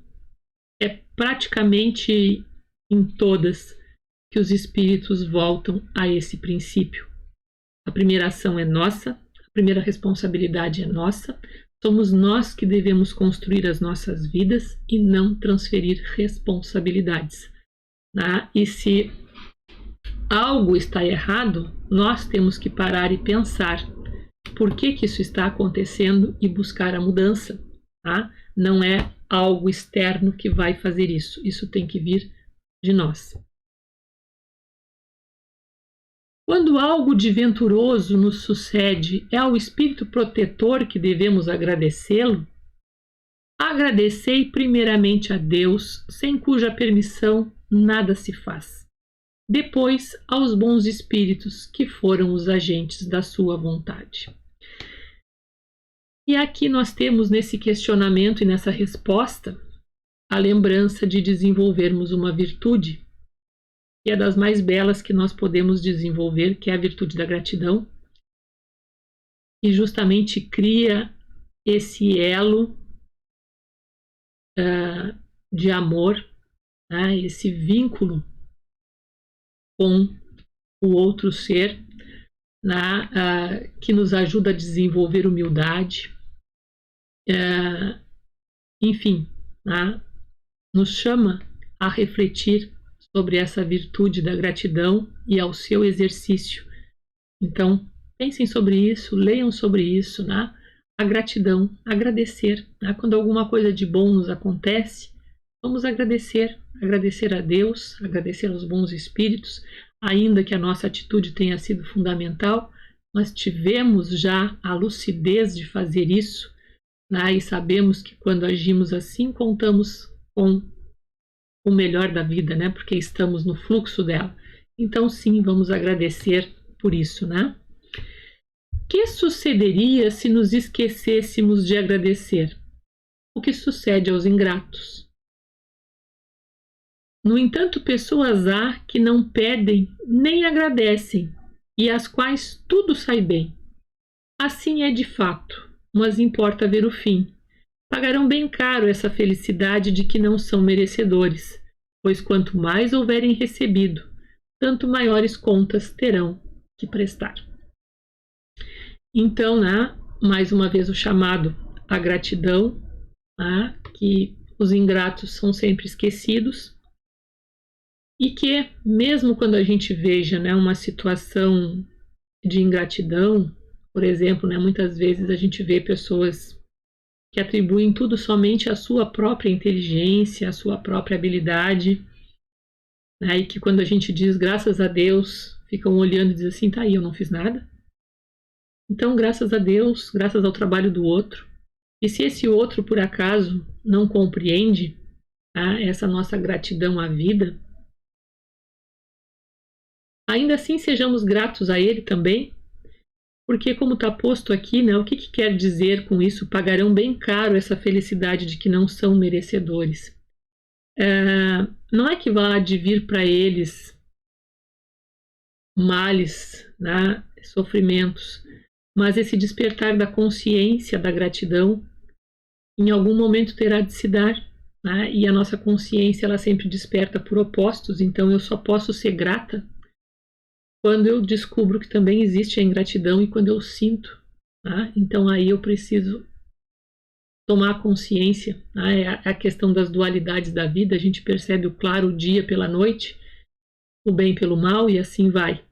é praticamente em todas que os espíritos voltam a esse princípio. A primeira ação é nossa, a primeira responsabilidade é nossa, somos nós que devemos construir as nossas vidas e não transferir responsabilidades. Né? E se algo está errado, nós temos que parar e pensar por que isso está acontecendo e buscar a mudança. Tá? Não é algo externo que vai fazer isso, isso tem que vir de nós. Quando algo de venturoso nos sucede, é ao Espírito Protetor que devemos agradecê-lo? Agradecei primeiramente a Deus, sem cuja permissão nada se faz. Depois, aos bons espíritos, que foram os agentes da sua vontade. E aqui nós temos nesse questionamento e nessa resposta a lembrança de desenvolvermos uma virtude, que é das mais belas que nós podemos desenvolver, que é a virtude da gratidão, e justamente cria esse elo de amor, né, esse vínculo com o outro ser, né, que nos ajuda a desenvolver humildade, enfim, né, nos chama a refletir sobre essa virtude da gratidão e ao seu exercício. Então, pensem sobre isso, leiam sobre isso, né? A gratidão, agradecer, né? Quando alguma coisa de bom nos acontece, vamos agradecer a Deus, agradecer aos bons espíritos, ainda que a nossa atitude tenha sido fundamental, mas tivemos já a lucidez de fazer isso, né? E sabemos que quando agimos assim, contamos com o melhor da vida, né? Porque estamos no fluxo dela. Então, sim, vamos agradecer por isso, né? O que sucederia se nos esquecêssemos de agradecer? O que sucede aos ingratos? No entanto, pessoas há que não pedem nem agradecem, e às quais tudo sai bem. Assim é de fato, mas importa ver o fim. Pagarão bem caro essa felicidade de que não são merecedores, pois quanto mais houverem recebido, tanto maiores contas terão que prestar. Então, né, mais uma vez o chamado à gratidão, né, que os ingratos são sempre esquecidos, e que mesmo quando a gente veja, né, uma situação de ingratidão, por exemplo, né, muitas vezes a gente vê pessoas que atribuem tudo somente à sua própria inteligência, à sua própria habilidade, né, e que quando a gente diz graças a Deus, ficam olhando e dizem assim, tá aí, eu não fiz nada. Então, graças a Deus, graças ao trabalho do outro, e se esse outro, por acaso, não compreende, tá, essa nossa gratidão à vida, ainda assim sejamos gratos a ele também, porque como está posto aqui, né, o que quer dizer com isso? Pagarão bem caro essa felicidade de que não são merecedores. Não é que vá advir para eles males, né, sofrimentos, mas esse despertar da consciência da gratidão em algum momento terá de se dar, né, e a nossa consciência ela sempre desperta por opostos, então eu só posso ser grata quando eu descubro que também existe a ingratidão e quando eu sinto, tá? Então aí eu preciso tomar consciência, tá? É a questão das dualidades da vida, a gente percebe o claro dia pela noite, o bem pelo mal e assim vai.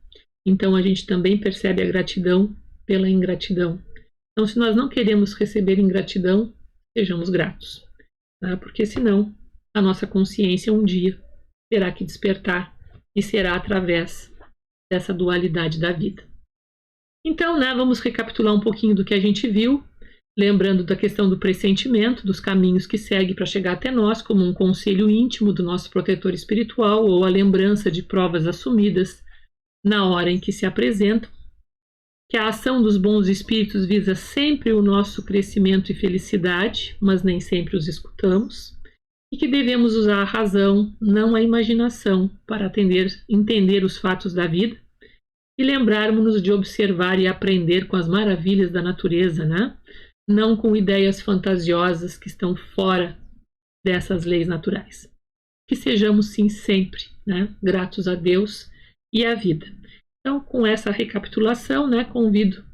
Então a gente também percebe a gratidão pela ingratidão. Então se nós não queremos receber ingratidão, sejamos gratos, tá? Porque senão a nossa consciência um dia terá que despertar e será através dessa dualidade da vida. Então, né, vamos recapitular um pouquinho do que a gente viu, lembrando da questão do pressentimento, dos caminhos que segue para chegar até nós, como um conselho íntimo do nosso protetor espiritual ou a lembrança de provas assumidas na hora em que se apresentam, que a ação dos bons espíritos visa sempre o nosso crescimento e felicidade, mas nem sempre os escutamos, e que devemos usar a razão, não a imaginação, para entender os fatos da vida e lembrarmos-nos de observar e aprender com as maravilhas da natureza, né? Não com ideias fantasiosas que estão fora dessas leis naturais. Que sejamos, sim, sempre, né, gratos a Deus e à vida. Então, com essa recapitulação, né, convido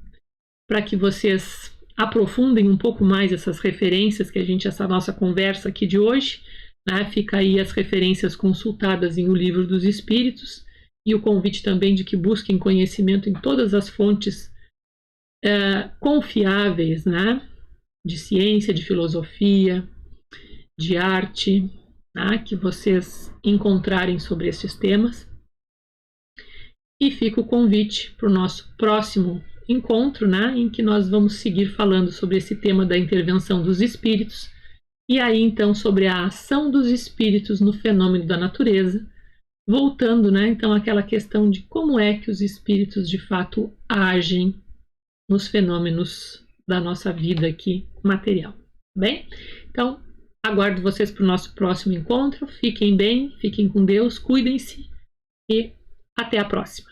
para que vocês aprofundem um pouco mais essas referências que essa nossa conversa aqui de hoje, né? Fica aí as referências consultadas em O Livro dos Espíritos e o convite também de que busquem conhecimento em todas as fontes confiáveis, né? De ciência, de filosofia, de arte, né? Que vocês encontrarem sobre esses temas. E fica o convite para o nosso próximo encontro, né, em que nós vamos seguir falando sobre esse tema da intervenção dos espíritos e aí então sobre a ação dos espíritos no fenômeno da natureza, voltando, né, então àquela questão de como é que os espíritos de fato agem nos fenômenos da nossa vida aqui material. Bem, então aguardo vocês para o nosso próximo encontro. Fiquem bem, fiquem com Deus, cuidem-se e até a próxima.